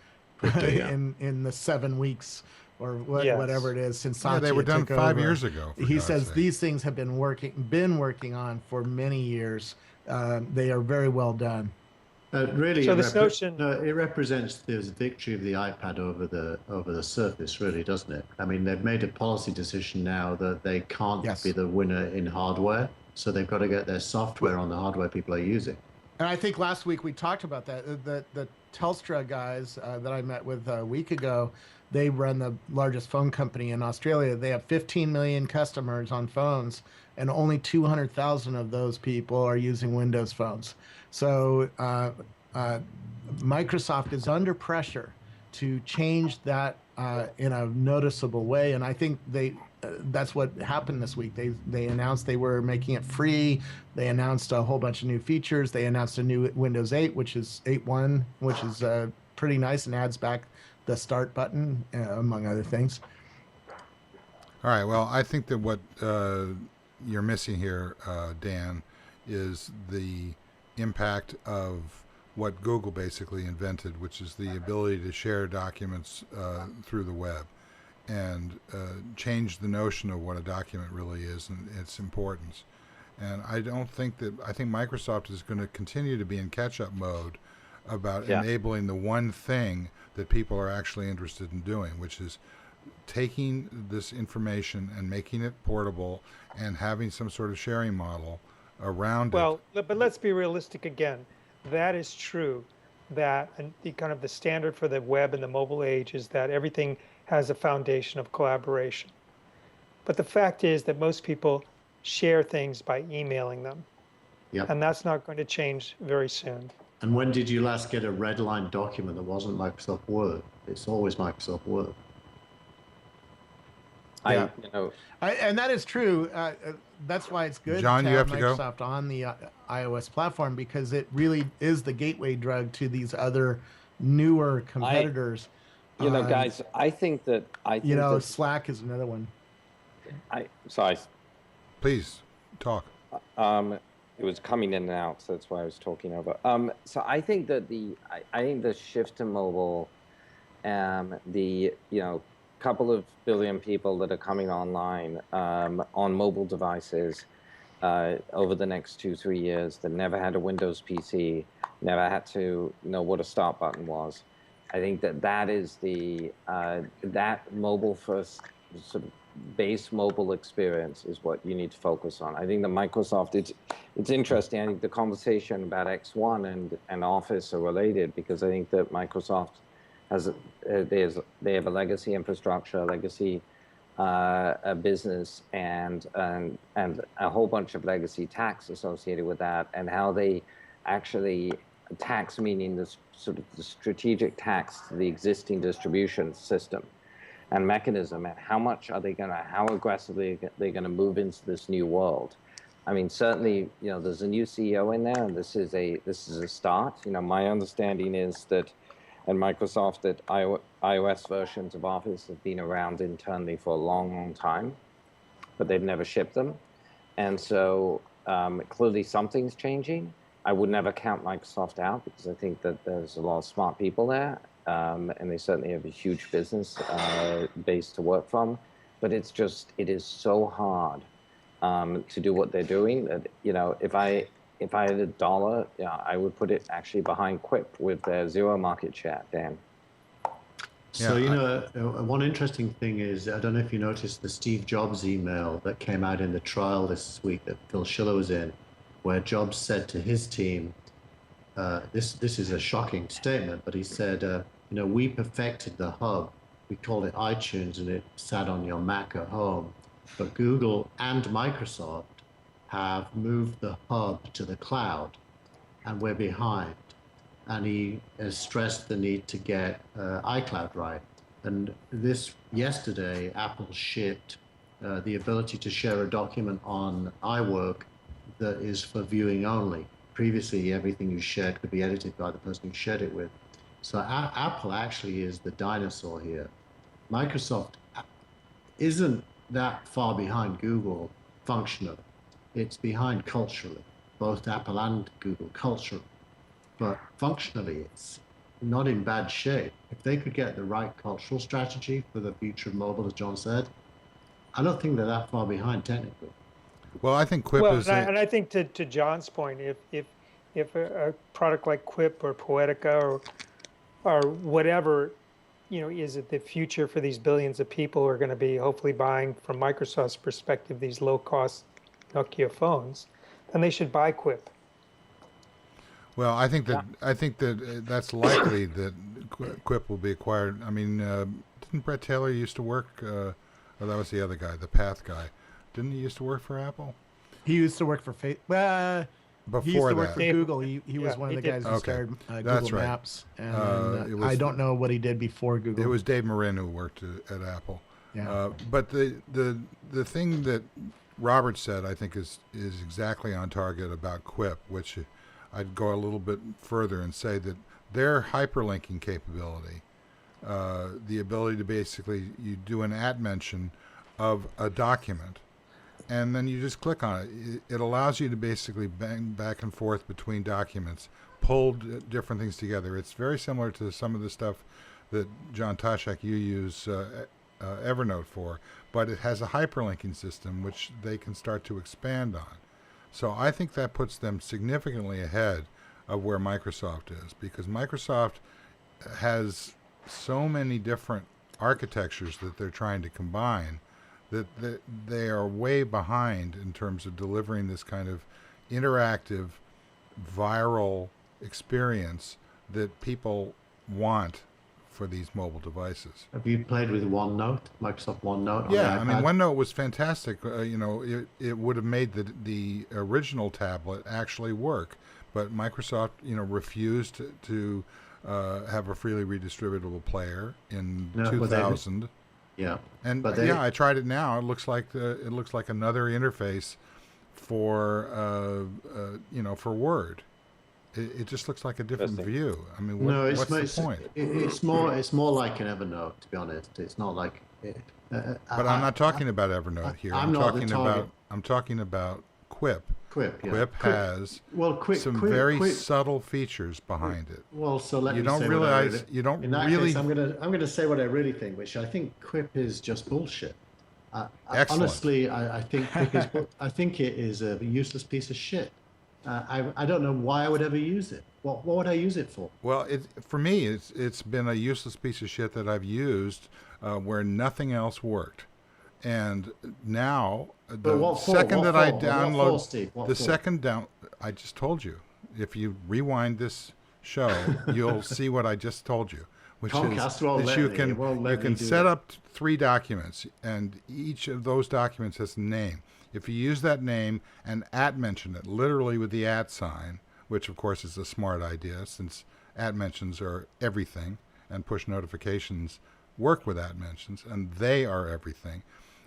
Yeah. in the 7 weeks or Yes. whatever it is since Yeah, Satya they were done took 5 over. years ago. For He God's says sake. these things have been working on for many years. They are very well done. Really, So this notion- it represents the victory of the iPad over the Surface, really, doesn't it? I mean, they've made a policy decision now that they can't Yes. be the winner in hardware, so they've got to get their software on the hardware people are using. And I think last week we talked about that. The Telstra guys that I met with a week ago, they run the largest phone company in Australia. They have 15 million customers on phones, and only 200,000 of those people are using Windows phones. So Microsoft is under pressure to change that in a noticeable way, and I think that's what happened this week. They announced they were making it free. They announced a whole bunch of new features. They announced a new Windows 8, which is 8.1, which is pretty nice and adds back the start button, among other things. All right. Well, I think that what you're missing here, Dan, is the impact of what Google basically invented, which is the ability to share documents through the web, and change the notion of what a document really is and its importance. And I think Microsoft is going to continue to be in catch-up mode about enabling the one thing that people are actually interested in doing, which is taking this information and making it portable and having some sort of sharing model around Well, but let's be realistic again. That is true, that the kind of the standard for the web and the mobile age is that everything has a foundation of collaboration. But the fact is that most people share things by emailing them. Yep. And that's not going to change very soon. And when did you last get a red line document that wasn't Microsoft Word? It's always Microsoft Word. Yeah. And that is true. That's why it's good John, to you have have to go. Microsoft on the iOS platform, because it really is the gateway drug to these other newer competitors. Guys, I think that Slack is another one. Sorry. Please talk. It was coming in and out, so that's why I was talking over. So I think that I think the shift to mobile, the couple of billion people that are coming online on mobile devices over the next 2-3 years that never had a Windows PC, never had to know what a start button was. I think that is that mobile first sort of base mobile experience is what you need to focus on. I think that Microsoft, it's interesting. I think the conversation about X1 and Office are related, because I think that Microsoft they have a legacy infrastructure, a legacy a business, and a whole bunch of legacy tax associated with that, and how they actually tax, meaning this sort of the strategic tax to the existing distribution system and mechanism, and how aggressively are they gonna move into this new world. I mean, certainly, there's a new CEO in there, and this is a start. My understanding is that at Microsoft, that iOS versions of Office have been around internally for a long, long time, but they've never shipped them. And so clearly something's changing. I would never count Microsoft out, because I think that there's a lot of smart people there, and they certainly have a huge business base to work from. But it is so hard to do what they're doing that, if I had $1, I would put it actually behind Quip with their 0 market share, Dan. So, one interesting thing is, I don't know if you noticed the Steve Jobs email that came out in the trial this week that Phil Schiller was in, where Jobs said to his team, this is a shocking statement, but he said, we perfected the hub we call it iTunes, and it sat on your Mac at home. But Google and Microsoft have moved the hub to the cloud, and we're behind. And he has stressed the need to get iCloud right. And yesterday, Apple shipped the ability to share a document on iWork that is for viewing only. Previously, everything you shared could be edited by the person you shared it with. So Apple actually is the dinosaur here. Microsoft isn't that far behind Google functionally. It's behind culturally, both Apple and Google culturally. But functionally, it's not in bad shape. If they could get the right cultural strategy for the future of mobile, as John said, I don't think they're that far behind technically. Well, I think Quip Well, is. and I think to John's point, if a product like Quip or Poetica or whatever, is it the future for these billions of people who are going to be hopefully buying, from Microsoft's perspective, these low-cost Nokia phones, then they should buy Quip. Well, I think that that's likely that Quip will be acquired. I mean, didn't Brett Taylor used to work? Oh, that was the other guy, the Path guy. Didn't he used to work for Apple? He used to work for Before he used to work that. for Google. He was one of the guys who Okay. started That's Google right. Maps. And It was- I don't know what he did before Google. It was Dave Marin who worked at Apple. Yeah. But the thing that Robert said, I think, is exactly on target about Quip, which I'd go a little bit further and say that their hyperlinking capability, the ability to basically, you do an at mention of a document, and then you just click on it. It allows you to basically bang back and forth between documents, pull different things together. It's very similar to some of the stuff that John Toshak, you use Evernote for, but it has a hyperlinking system which they can start to expand on. So I think that puts them significantly ahead of where Microsoft is, because Microsoft has so many different architectures that they're trying to combine that they are way behind in terms of delivering this kind of interactive, viral experience that people want for these mobile devices. Have you played with OneNote, Microsoft OneNote? Yeah, I on the mean, iPad? OneNote was fantastic. It would have made the original tablet actually work, but Microsoft, refused to have a freely redistributable player in No, but 2000. Yeah. And But they- I tried it now. It looks like another interface for for Word. It just looks like a different Interesting. view. I mean, what's the point? It's more like an Evernote, to be honest. It's not like. But I'm not talking about Evernote here. I'm not the target. I'm talking about Quip. Quip. Yeah. Quip has some very Quip, subtle features behind it. Well, so let You me don't say realize. what I really, You don't in that really. case, I'm gonna say what I really think, which I think Quip is just bullshit. Excellent. Honestly, I think Quip is, I think it is a useless piece of shit. I don't know why I would ever use it. What would I use it for? Well, for me, it's been a useless piece of shit that I've used where nothing else worked, and now the what for? second What that I for? What download for, Steve? What the for? second down, I just told you. If you rewind this show, you'll see what I just told you, which Comcast is won't that let you me. can It won't let me do set that. up 3 documents, and each of those documents has a name. If you use that name and @mention it, literally with the @ sign, which of course is a smart idea since @mentions are everything and push notifications work with @mentions and they are everything.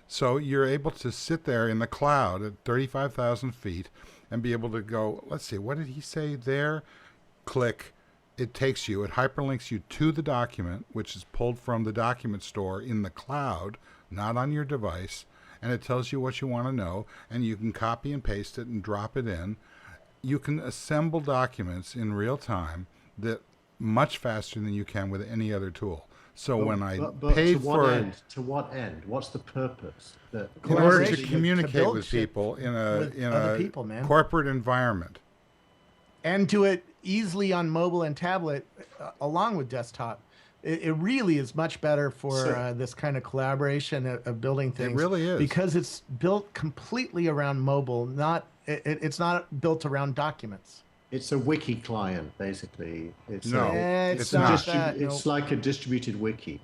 So you're able to sit there in the cloud at 35,000 feet and be able to go, let's see, what did he say there? Click. It takes you, it hyperlinks you to the document, which is pulled from the document store in the cloud, not on your device. And it tells you what you want to know, and you can copy and paste it and drop it in. You can assemble documents in real time that much faster than you can with any other tool. So when I paid to what for end? To what end? What's the purpose? in order to Collaboration, to communicate build with shit people in with other people, man. corporate environment. And do it easily on mobile and tablet along with desktop. It really is much better for this kind of collaboration of building things. It really is. Because it's built completely around mobile, it's not built around documents. It's a wiki client, basically. It's No, a, it's not. that, it's like a distributed wiki.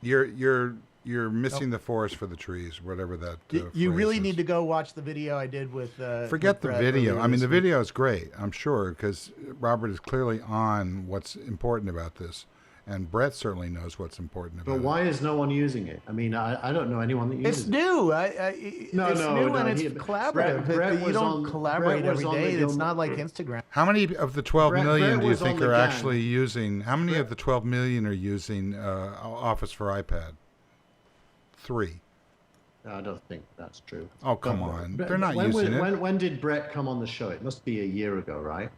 You're missing the forest for the trees, whatever that. You phrase really is. need to go watch the video I did with. Forget with the Brett video. earlier I mean, this the week. video is great, I'm sure, because Robert is clearly on what's important about this, and Brett certainly knows what's important about But it. why is no one using it? I mean, I don't know anyone that uses It's it. new. No, it's no, new no, and it's he- collaborative. Brett You was don't on- collaborate Brett was every on the day. It's Gilmore- not like Instagram. How many of the 12 Brett- million Brett do you was on think the are gang. actually using? How many of the 12 million are using Office for iPad? 3. I don't think that's true. Oh, come But on. Brett- They're not when, using it. When did Brett come on the show? It must be a year ago, right?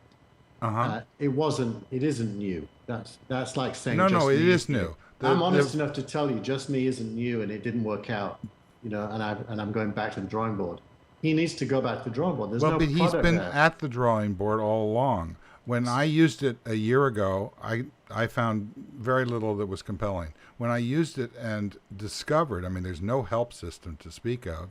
Uh-huh. It wasn't. It isn't new. That's like saying. No, Just no, Me it is new. new. I'm honest enough to tell you, Just Me isn't new, and it didn't work out. And I'm going back to the drawing board. He needs to go back to the drawing board. There's Well, no but he's product been there. at the drawing board all along. When I used it a year ago, I found very little that was compelling. When I used it and discovered, I mean, there's no help system to speak of,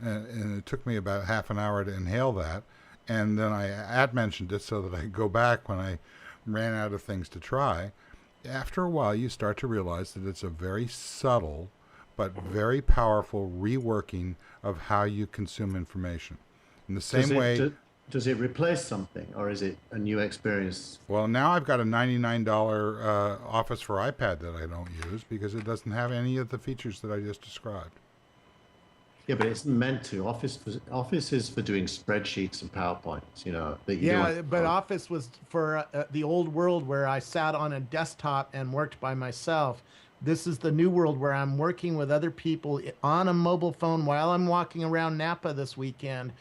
and it took me about half an hour to inhale that, and then I mentioned it so that I could go back when I ran out of things to try. After a while, you start to realize that it's a very subtle but very powerful reworking of how you consume information. In the same way... Does it replace something, or is it a new experience? Well, now I've got a $99 Office for iPad that I don't use because it doesn't have any of the features that I just described. Yeah, but it's meant to. Office is for doing spreadsheets and PowerPoints. That you do But Office was for the old world where I sat on a desktop and worked by myself. This is the new world where I'm working with other people on a mobile phone while I'm walking around Napa this weekend,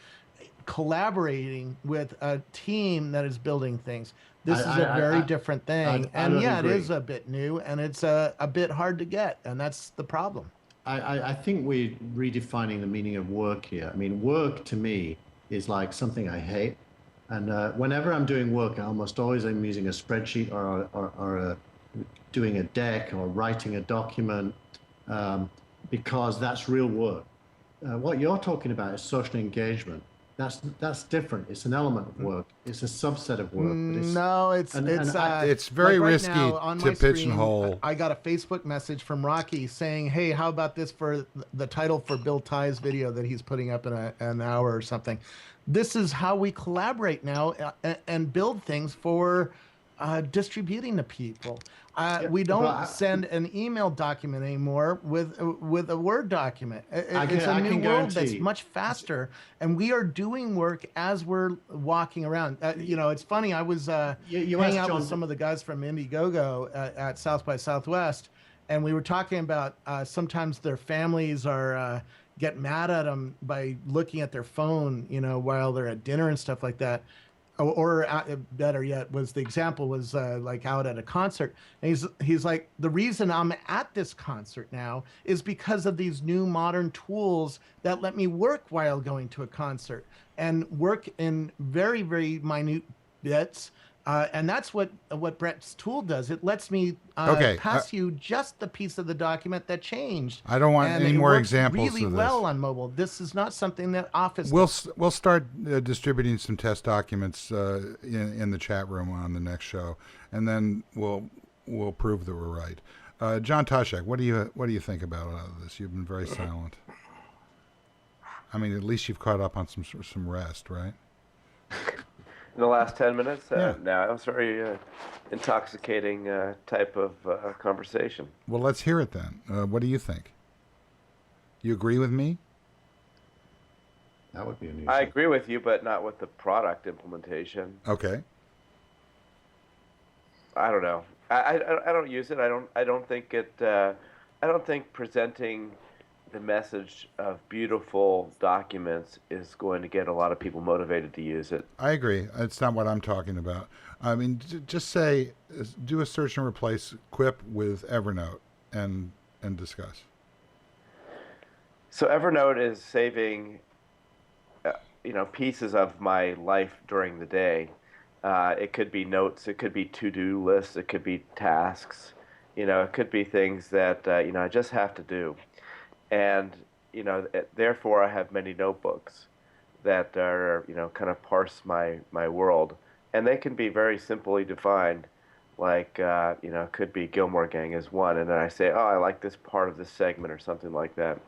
collaborating with a team that is building things. This is a very different thing. I And don't yeah, agree. it is a bit new and it's a bit hard to get. And that's the problem. I think we're redefining the meaning of work here. I mean, work to me is like something I hate. And whenever I'm doing work, I almost always am using a spreadsheet or doing a deck or writing a document because that's real work. What you're talking about is social engagement. That's different. It's an element of work. It's a subset of work. But It's very like right risky now, on to my screen, pigeonhole. I got a Facebook message from Rocky saying, "Hey, how about this for the title for Bill Tye's video that he's putting up in an hour or something?" This is how we collaborate now and build things for distributing to people. We don't send an email document anymore with a Word document. It's a new world that's much faster, and we are doing work as we're walking around. It's funny. I was hanging out with some of the guys from Indiegogo at South by Southwest, and we were talking about sometimes their families are get mad at them by looking at their phone, while they're at dinner and stuff like that. Or better yet, was the example was like out at a concert, and he's like, the reason I'm at this concert now is because of these new modern tools that let me work while going to a concert and work in very, very minute bits. And that's what Brett's tool does. It lets me pass you just the piece of the document that changed. I don't want and any it more works examples really of this. well on mobile. This is not something that Office We'll start distributing some test documents in the chat room on the next show, and then we'll prove that we're right. John Toshak, what do you think about all of this? You've been very silent. I mean, at least you've caught up on some rest, right? In the last 10 minutes? Yeah. No, it was a very intoxicating type of conversation. Well, let's hear it then. What do you think? You agree with me? That would be unusual. I agree with you, but not with the product implementation. Okay. I don't know. I don't use it. I don't think it. I don't think presenting the message of beautiful documents is going to get a lot of people motivated to use it. I agree. It's not what I'm talking about. I mean, just say, do a search and replace Quip with Evernote and discuss. So Evernote is saving, pieces of my life during the day. It could be notes, it could be to-do lists, it could be tasks. It could be things that I just have to do. And, therefore I have many notebooks that are, kind of parse my world. And they can be very simply defined, like it could be Gilmore Gang is one, and then I say, oh, I like this part of this segment or something like that,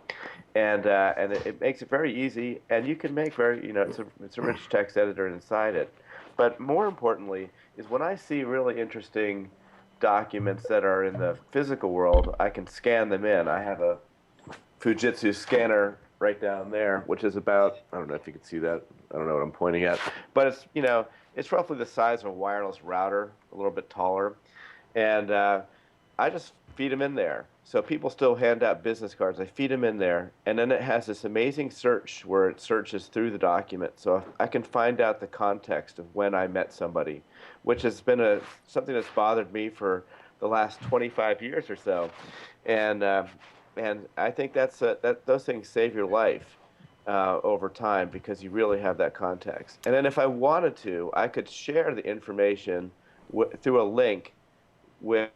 and it makes it very easy, and you can make very it's a rich text editor inside it, but more importantly is when I see really interesting documents that are in the physical world, I can scan them in. I have a Fujitsu scanner right down there, which is about, I don't know if you can see that. I don't know what I'm pointing at, but it's roughly the size of a wireless router, a little bit taller, and I just feed them in there. So people still hand out business cards. I feed them in there, and then it has this amazing search where it searches through the document. So I can find out the context of when I met somebody, which has been something that's bothered me for the last 25 years or so, and I think that those things save your life over time because you really have that context. And then if I wanted to, I could share the information through a link with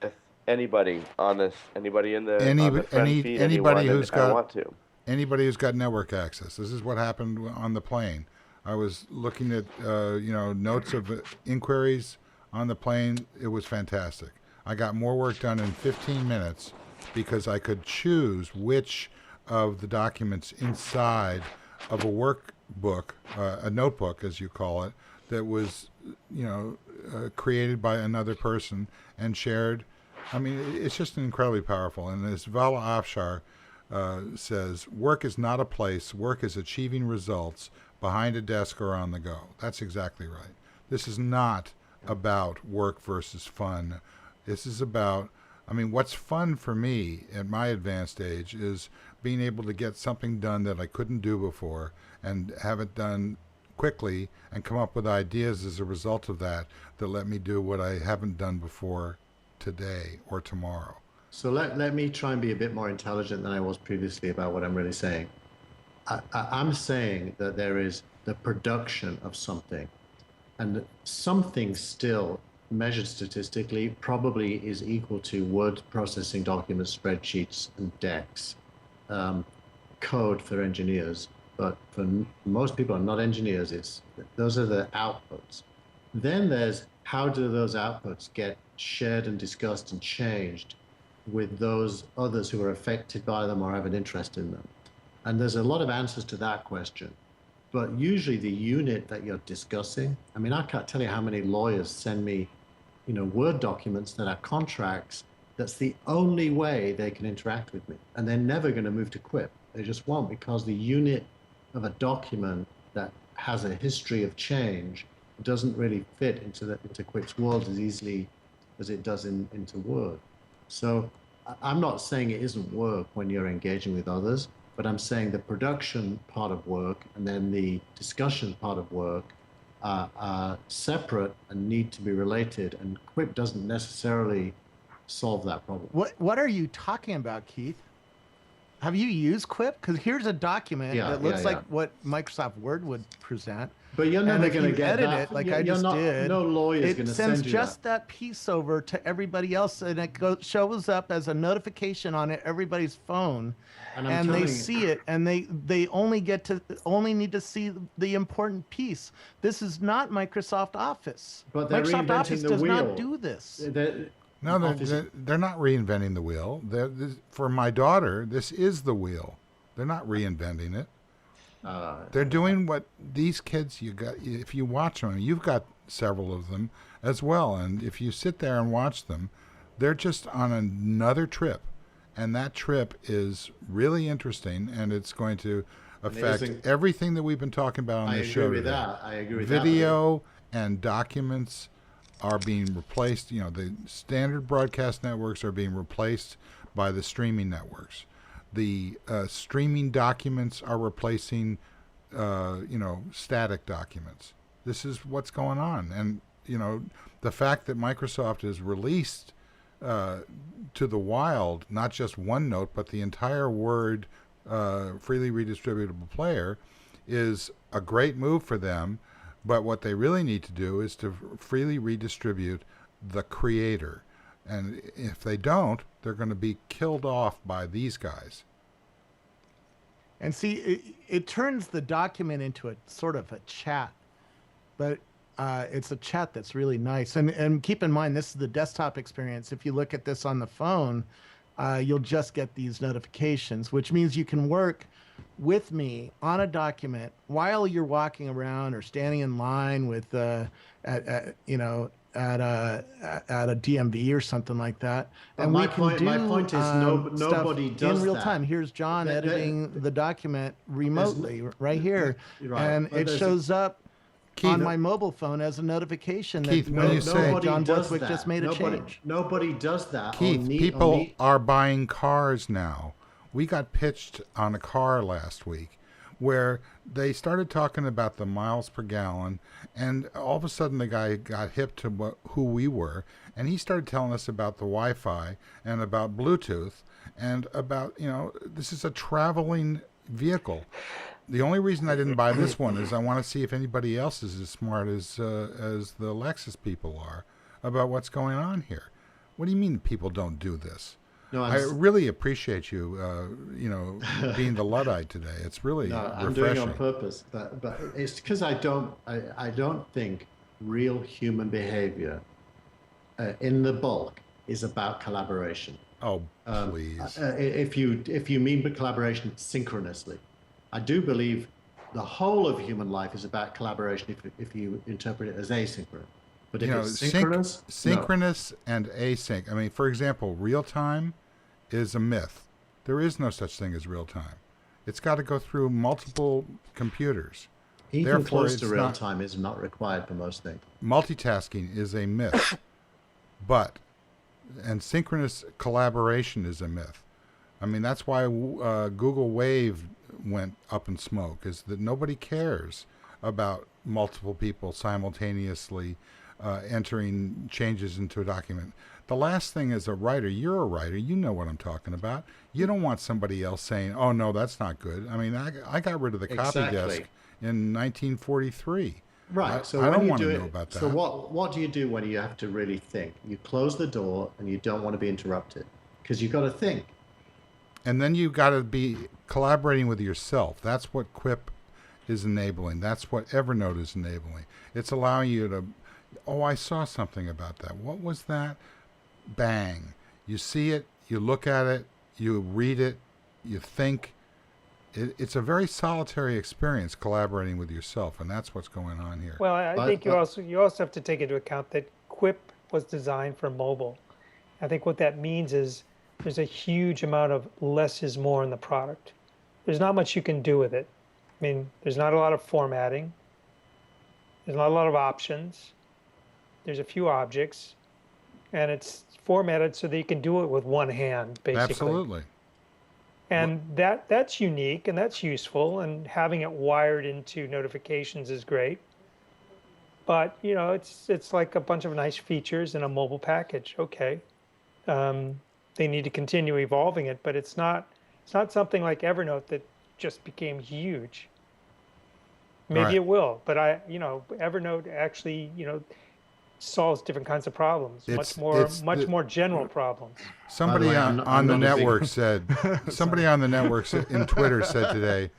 anybody on this, anybody in the on the friend feed, anybody who's I want to. Anybody who's got network access. This is what happened on the plane. I was looking at notes of inquiries on the plane. It was fantastic. I got more work done in 15 minutes because I could choose which of the documents inside of a workbook, a notebook as you call it, that was created by another person and shared. I mean, it's just incredibly powerful. And as Vala Afshar says, work is not a place, work is achieving results behind a desk or on the go. That's exactly right. This is not about work versus fun. This is about, what's fun for me at my advanced age is being able to get something done that I couldn't do before and have it done quickly and come up with ideas as a result of that let me do what I haven't done before today or tomorrow. So let me try and be a bit more intelligent than I was previously about what I'm really saying. I'm saying that there is the production of something, and something still measured statistically probably is equal to word processing documents, spreadsheets, and decks, code for engineers. But for most people who are not engineers, those are the outputs. Then there's how do those outputs get shared and discussed and changed with those others who are affected by them or have an interest in them. And there's a lot of answers to that question. But usually the unit that you're discussing, I can't tell you how many lawyers send me, Word documents that are contracts. That's the only way they can interact with me. And they're never going to move to Quip. They just won't, because the unit of a document that has a history of change doesn't really fit into Quip's world as easily as it does into Word. So I'm not saying it isn't work when you're engaging with others, but I'm saying the production part of work and then the discussion part of work are separate and need to be related, and Quip doesn't necessarily solve that problem. What are you talking about, Keith? Have you used Quip? Because here's a document that looks like what Microsoft Word would present. But you're never going to get edit that. it like I just did. No lawyer's going to send you It sends just that piece over to everybody else, and it shows up as a notification on everybody's phone, and they see it, and they only need to see the important piece. This is not Microsoft Office. But Microsoft Office does not do this. No, they're not reinventing the wheel. For my daughter, this is the wheel. They're not reinventing it. They're doing what these kids, if you watch them, you've got several of them as well, and if you sit there and watch them, they're just on another trip, and that trip is really interesting, and it's going to affect everything that we've been talking about on this show today. I agree with that. Video and documents are being replaced. The standard broadcast networks are being replaced by the streaming networks. The streaming documents are replacing, static documents. This is what's going on. And, the fact that Microsoft has released to the wild, not just OneNote, but the entire Word freely redistributable player is a great move for them. But what they really need to do is to freely redistribute the creator. And if they don't, they're going to be killed off by these guys. And see, it turns the document into a sort of a chat. But it's a chat that's really nice. And keep in mind, this is the desktop experience. If you look at this on the phone, you'll just get these notifications, which means you can work with me on a document while you're walking around or standing in line with, at a DMV or something like that. But And my we can point- do my point is stuff nobody does in real that. time. Here's John There- there- editing the document remotely right here, Right. and But it there's- shows up Keith, on my mobile phone as a notification Keith, that when you say- nobody John does Borthwick that. just made a Nobody- change. Nobody does that. Keith, people are buying cars now. We got pitched on a car last week where they started talking about the miles per gallon, and all of a sudden the guy got hip to who we were, and he started telling us about the Wi-Fi and about Bluetooth and about, this is a traveling vehicle. The only reason I didn't buy this one is I want to see if anybody else is as smart as the Lexus people are about what's going on here. What do you mean people don't do this? No, I really appreciate you, being the Luddite today. It's really I'm refreshing. doing it on purpose, but it's because I don't think real human behavior in the bulk is about collaboration. Oh, please. If you mean by collaboration synchronously, I do believe the whole of human life is about collaboration if you interpret it as asynchronous. But if it's synchronous, synchronous and async. I mean, for example, real time is a myth. There is no such thing as real time. It's got to go through multiple computers. Even Therefore, close to it's real not- time is not required for most things. Multitasking is a myth, and synchronous collaboration is a myth. I mean, that's why Google Wave went up in smoke, is that nobody cares about multiple people simultaneously entering changes into a document. The last thing as a writer, you're a writer, you know what I'm talking about. You don't want somebody else saying, oh, no, that's not good. I mean, I got rid of the copy Exactly. desk in 1943. Right. So I when don't you want do to it, know about that. so what do you do when you have to really think? You close the door and you don't want to be interrupted because you've got to think. And then you've got to be collaborating with yourself. That's what Quip is enabling. That's what Evernote is enabling. It's allowing you to, oh, I saw something about that. What was that? Bang. You see it, you look at it, you read it, you think. It's a very solitary experience collaborating with yourself, and that's what's going on here. Well, I But- think you but- also have to take into account that Quip was designed for mobile. I think what that means is there's a huge amount of less is more in the product. There's not much you can do with it. I mean, there's not a lot of formatting. There's not a lot of options. There's a few objects, and it's formatted so that you can do it with one hand, basically. Absolutely. And that's unique and that's useful, and having it wired into notifications is great. But it's like a bunch of nice features in a mobile package. Okay, they need to continue evolving it, but it's not something like Evernote that just became huge. Maybe Right. it will, but Evernote actually solves different kinds of problems, It's much more general problems. Somebody By the way, on, I'm on the not a big- network said, somebody on the network in Twitter said today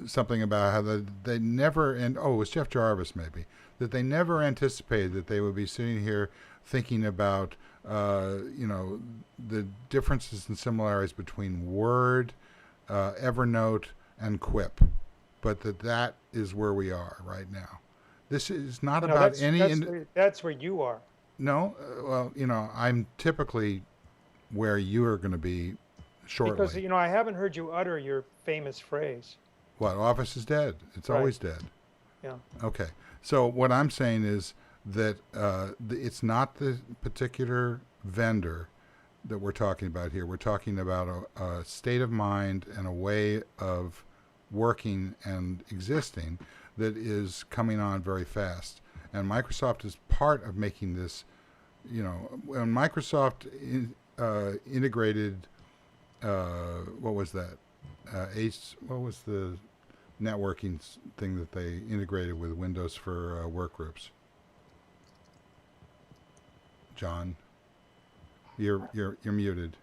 something about how they never, and it was Jeff Jarvis maybe, that they never anticipated that they would be sitting here thinking about, the differences and similarities between Word, Evernote, and Quip, but that is where we are right now. This is not No, about that's where you are. No, well, I'm typically where you are going to be shortly. Because I haven't heard you utter your famous phrase. What, Office is dead? It's Right. always dead. Yeah. Okay. So what I'm saying is that it's not the particular vendor that we're talking about here. We're talking about a state of mind and a way of working and existing that is coming on very fast. And Microsoft is part of making this, when Microsoft integrated, what was that? What was the networking thing that they integrated with Windows for workgroups? John, you're muted.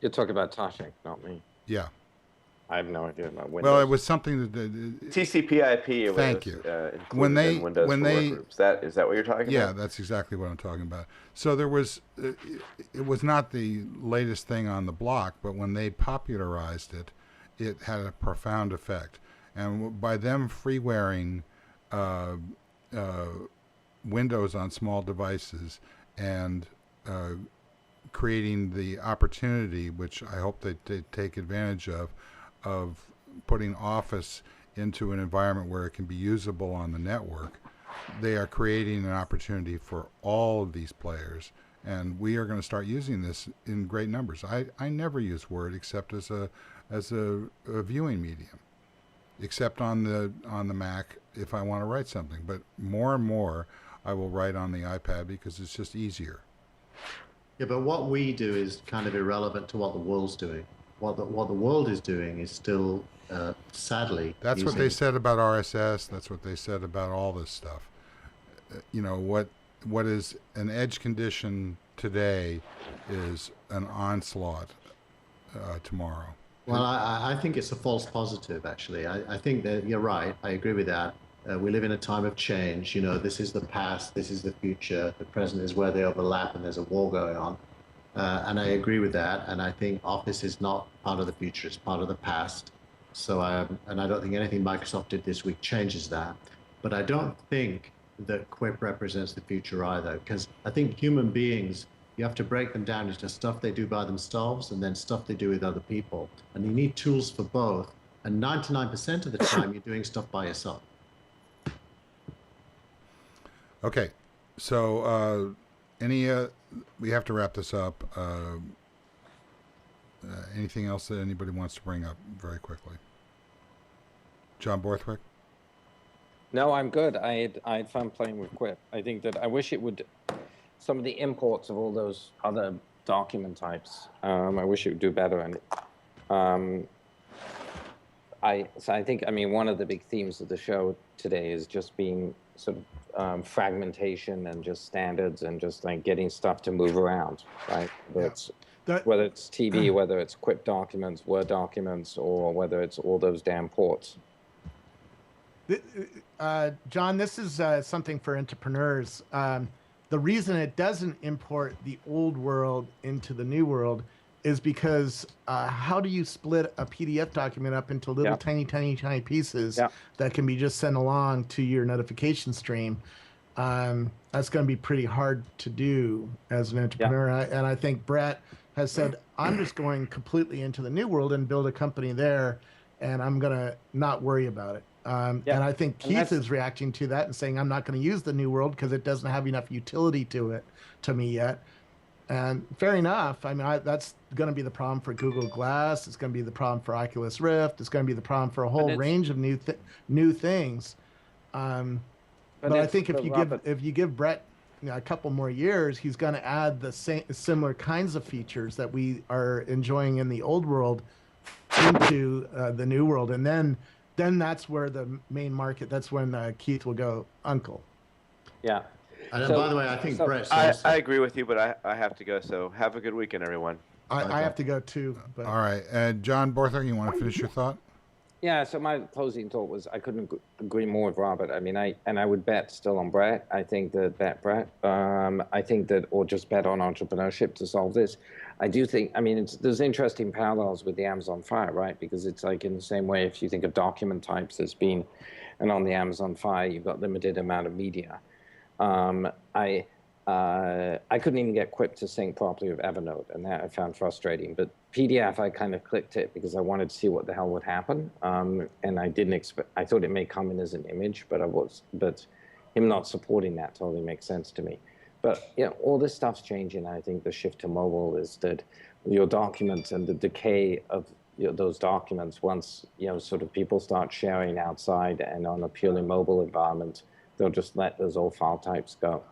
You're talking about Toshik, not me. Yeah. I have no idea about Windows. Well, it was something that TCP/IP. Thank you. When they in Windows when for they workgroups. Is that what you're talking yeah, about? that's exactly what I'm talking about. So there was it was not the latest thing on the block, but when they popularized it, it had a profound effect. And by them freewaring Windows on small devices and creating the opportunity, which I hope they take advantage of putting Office into an environment where it can be usable on the network, they are creating an opportunity for all of these players. And we are going to start using this in great numbers. I never use Word except as a viewing medium, except on the Mac if I want to write something. But more and more, I will write on the iPad because it's just easier. Yeah, but what we do is kind of irrelevant to what the world's doing. What the world is doing is still, sadly, That's what they said about RSS. That's what they said about all this stuff. What is an edge condition today is an onslaught tomorrow. Well, I think it's a false positive, actually. I think that you're right. I agree with that. We live in a time of change. This is the past, this is the future. The present is where they overlap, and there's a war going on. And I agree with that. And I think Office is not part of the future; it's part of the past. So, and I don't think anything Microsoft did this week changes that. But I don't think that Quip represents the future either, because I think human beings, you have to break them down into stuff they do by themselves and then stuff they do with other people. And you need tools for both. And 99% of the time, you're doing stuff by yourself. Okay, so we have to wrap this up. Anything else that anybody wants to bring up very quickly? John Borthwick? No, I'm good. I had fun playing with Quip. I think that I wish it would, some of the imports of all those other document types, I wish it would do better. And I think, one of the big themes of the show today is just being sort of fragmentation and just standards and just like getting stuff to move around, right? Whether it's TV, whether it's Quip documents, Word documents, or whether it's all those damn ports. John, this is something for entrepreneurs. The reason it doesn't import the old world into the new world is because how do you split a PDF document up into little tiny pieces that can be just sent along to your notification stream? That's going to be pretty hard to do as an entrepreneur. And I think Brett has said, I'm just going completely into the new world and build a company there, and I'm going to not worry about it. And I think Keith is reacting to that and saying, I'm not going to use the new world because it doesn't have enough utility to me yet. And fair enough. That's going to be the problem for Google Glass. It's going to be the problem for Oculus Rift. It's going to be the problem for a whole range of new things. But I think if you give Brett a couple more years, he's going to add the similar kinds of features that we are enjoying in the old world into the new world, and then that's where the main market. That's when Keith will go uncle. Yeah. And by the way, I think Brett. I agree with you, but I have to go. So have a good weekend, everyone. I have to go too. But. All right, John Borthwick, you want to finish your thought? Yeah. So my closing thought was I couldn't agree more with Robert. I would bet still on Brett. I think that Brett. I think that, or just bet on entrepreneurship to solve this. I do think. There's interesting parallels with the Amazon Fire, right? Because it's like in the same way. If you think of document types, there's been, and on the Amazon Fire, you've got limited amount of media. I couldn't even get Quip to sync properly with Evernote, and that I found frustrating. But PDF, I kind of clicked it because I wanted to see what the hell would happen, and I didn't expect. I thought it may come in as an image, but him not supporting that totally makes sense to me. But all this stuff's changing. I think the shift to mobile is that your documents and the decay of those documents once sort of people start sharing outside and on a purely mobile environment, they'll just let those old file types go.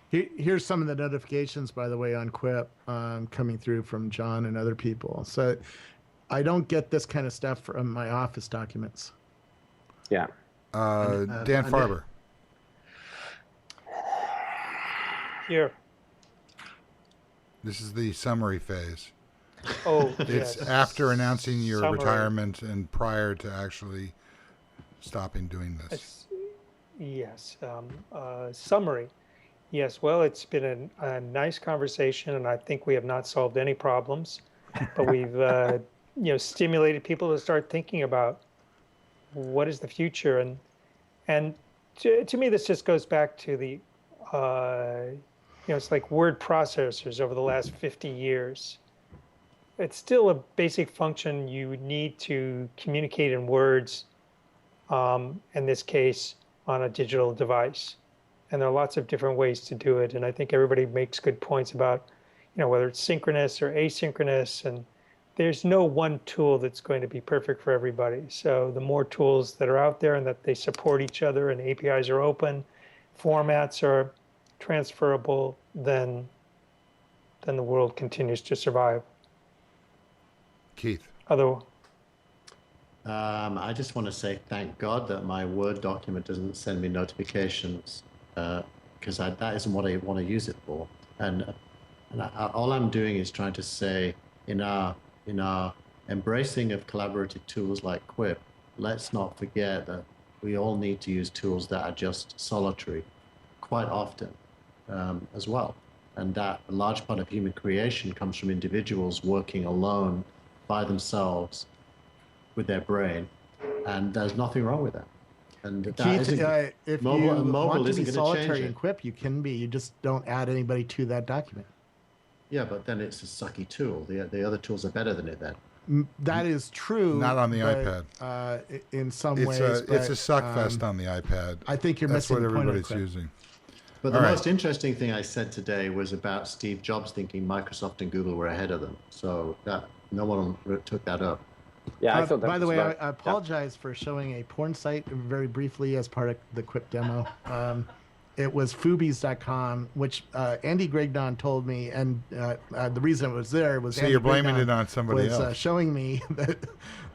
Here's some of the notifications, by the way, on Quip coming through from John and other people. So I don't get this kind of stuff from my Office documents. Yeah. Dan Farber. Here. This is the summary phase. Oh, It's yes. after announcing your Summary. retirement and prior to actually stopping doing this. Yes. Summary. Yes. Well, it's been a nice conversation, and I think we have not solved any problems, but we've stimulated people to start thinking about what is the future, and to me this just goes back to the it's like word processors over the last 50 years. It's still a basic function you need to communicate in words, in this case, on a digital device. And there are lots of different ways to do it. And I think everybody makes good points about, whether it's synchronous or asynchronous. And there's no one tool that's going to be perfect for everybody. So the more tools that are out there and that they support each other and APIs are open, formats are transferable, then the world continues to survive. Keith. I just want to say thank God that my Word document doesn't send me notifications, because that isn't what I want to use it for. And all I'm doing is trying to say, in our embracing of collaborative tools like Quip, let's not forget that we all need to use tools that are just solitary quite often, as well. And that a large part of human creation comes from individuals working alone by themselves with their brain, and there's nothing wrong with that. And that Keith, isn't, if mobile you and mobile want to isn't be going to change solitary it. in Quip, you can be. You just don't add anybody to that document. Yeah, but then it's a sucky tool. The other tools are better than it then. That is true. Not on the but, iPad. In some It's ways, it's a suck fest on the iPad. I think you're That's missing what the point of everybody's Quip. using. But the All right. most interesting thing I said today was about Steve Jobs thinking Microsoft and Google were ahead of them. So that no one took that up. Yeah, I thought that by the was way, right. I apologize for showing a porn site very briefly as part of the Quip demo. It was Fubies.com, which Andy Grignon told me, and the reason it was there was So Andy you're blaming Grignon it on somebody was else. showing me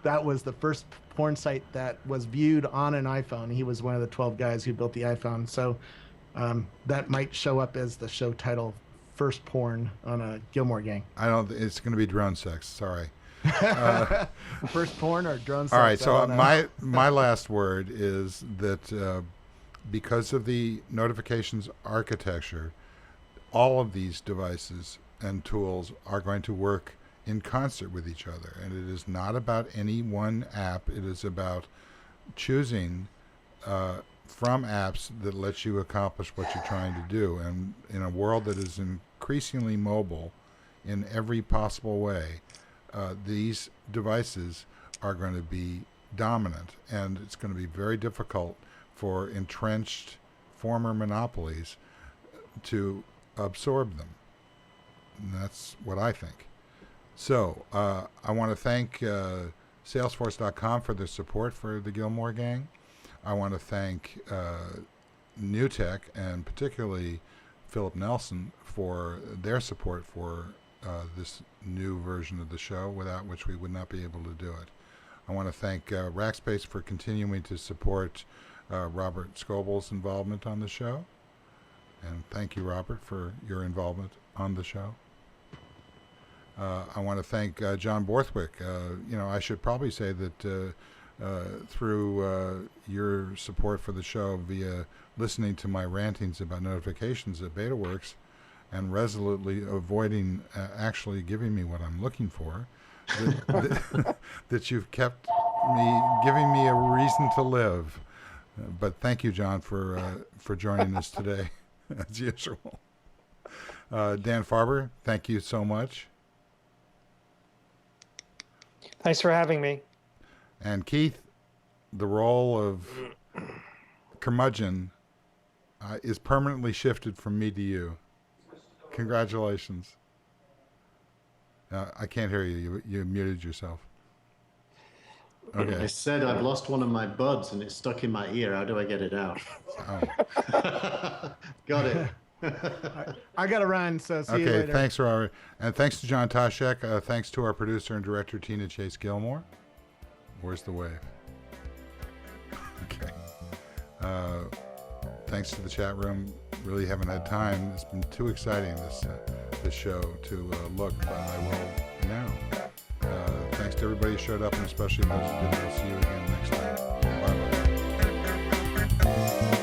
that was the first porn site that was viewed on an iPhone. He was one of the 12 guys who built the iPhone. So that might show up as the show title, First Porn on a Gilmore Gang. I don't. It's going to be drone sex. Sorry. First porn or drone sex? All right. I So don't know. my last word is that because of the notifications architecture, all of these devices and tools are going to work in concert with each other, and it is not about any one app. It is about choosing from apps that let you accomplish what you're trying to do. And in a world that is increasingly mobile in every possible way, these devices are going to be dominant, and it's going to be very difficult for entrenched former monopolies to absorb them. And that's what I think. So I want to thank Salesforce.com for their support for the Gilmore Gang. I want to thank New Tech, and particularly Philip Nelson, for their support for this new version of the show, without which we would not be able to do it. I want to thank Rackspace for continuing to support Robert Scoble's involvement on the show. And thank you, Robert, for your involvement on the show. I want to thank John Borthwick. I should probably say that through your support for the show via listening to my rantings about notifications at BetaWorks and resolutely avoiding actually giving me what I'm looking for, that you've kept giving me a reason to live. But thank you, John, for joining us today, as usual. Dan Farber, thank you so much. Thanks for having me. And Keith, the role of curmudgeon is permanently shifted from me to you. Congratulations. I can't hear you. You muted yourself. Okay. I said I've lost one of my buds and it's stuck in my ear. How do I get it out? Oh. Got it. I got to run, so see you Okay, later. thanks, Robert. And thanks to John Toshek. Thanks to our producer and director, Tina Chase Gilmore. Where's the wave? Okay. Thanks to the chat room. Really haven't had time. It's been too exciting, this show, to look, but I will now. to everybody who showed up, and especially those who didn't. We'll see you again next time. Bye-bye.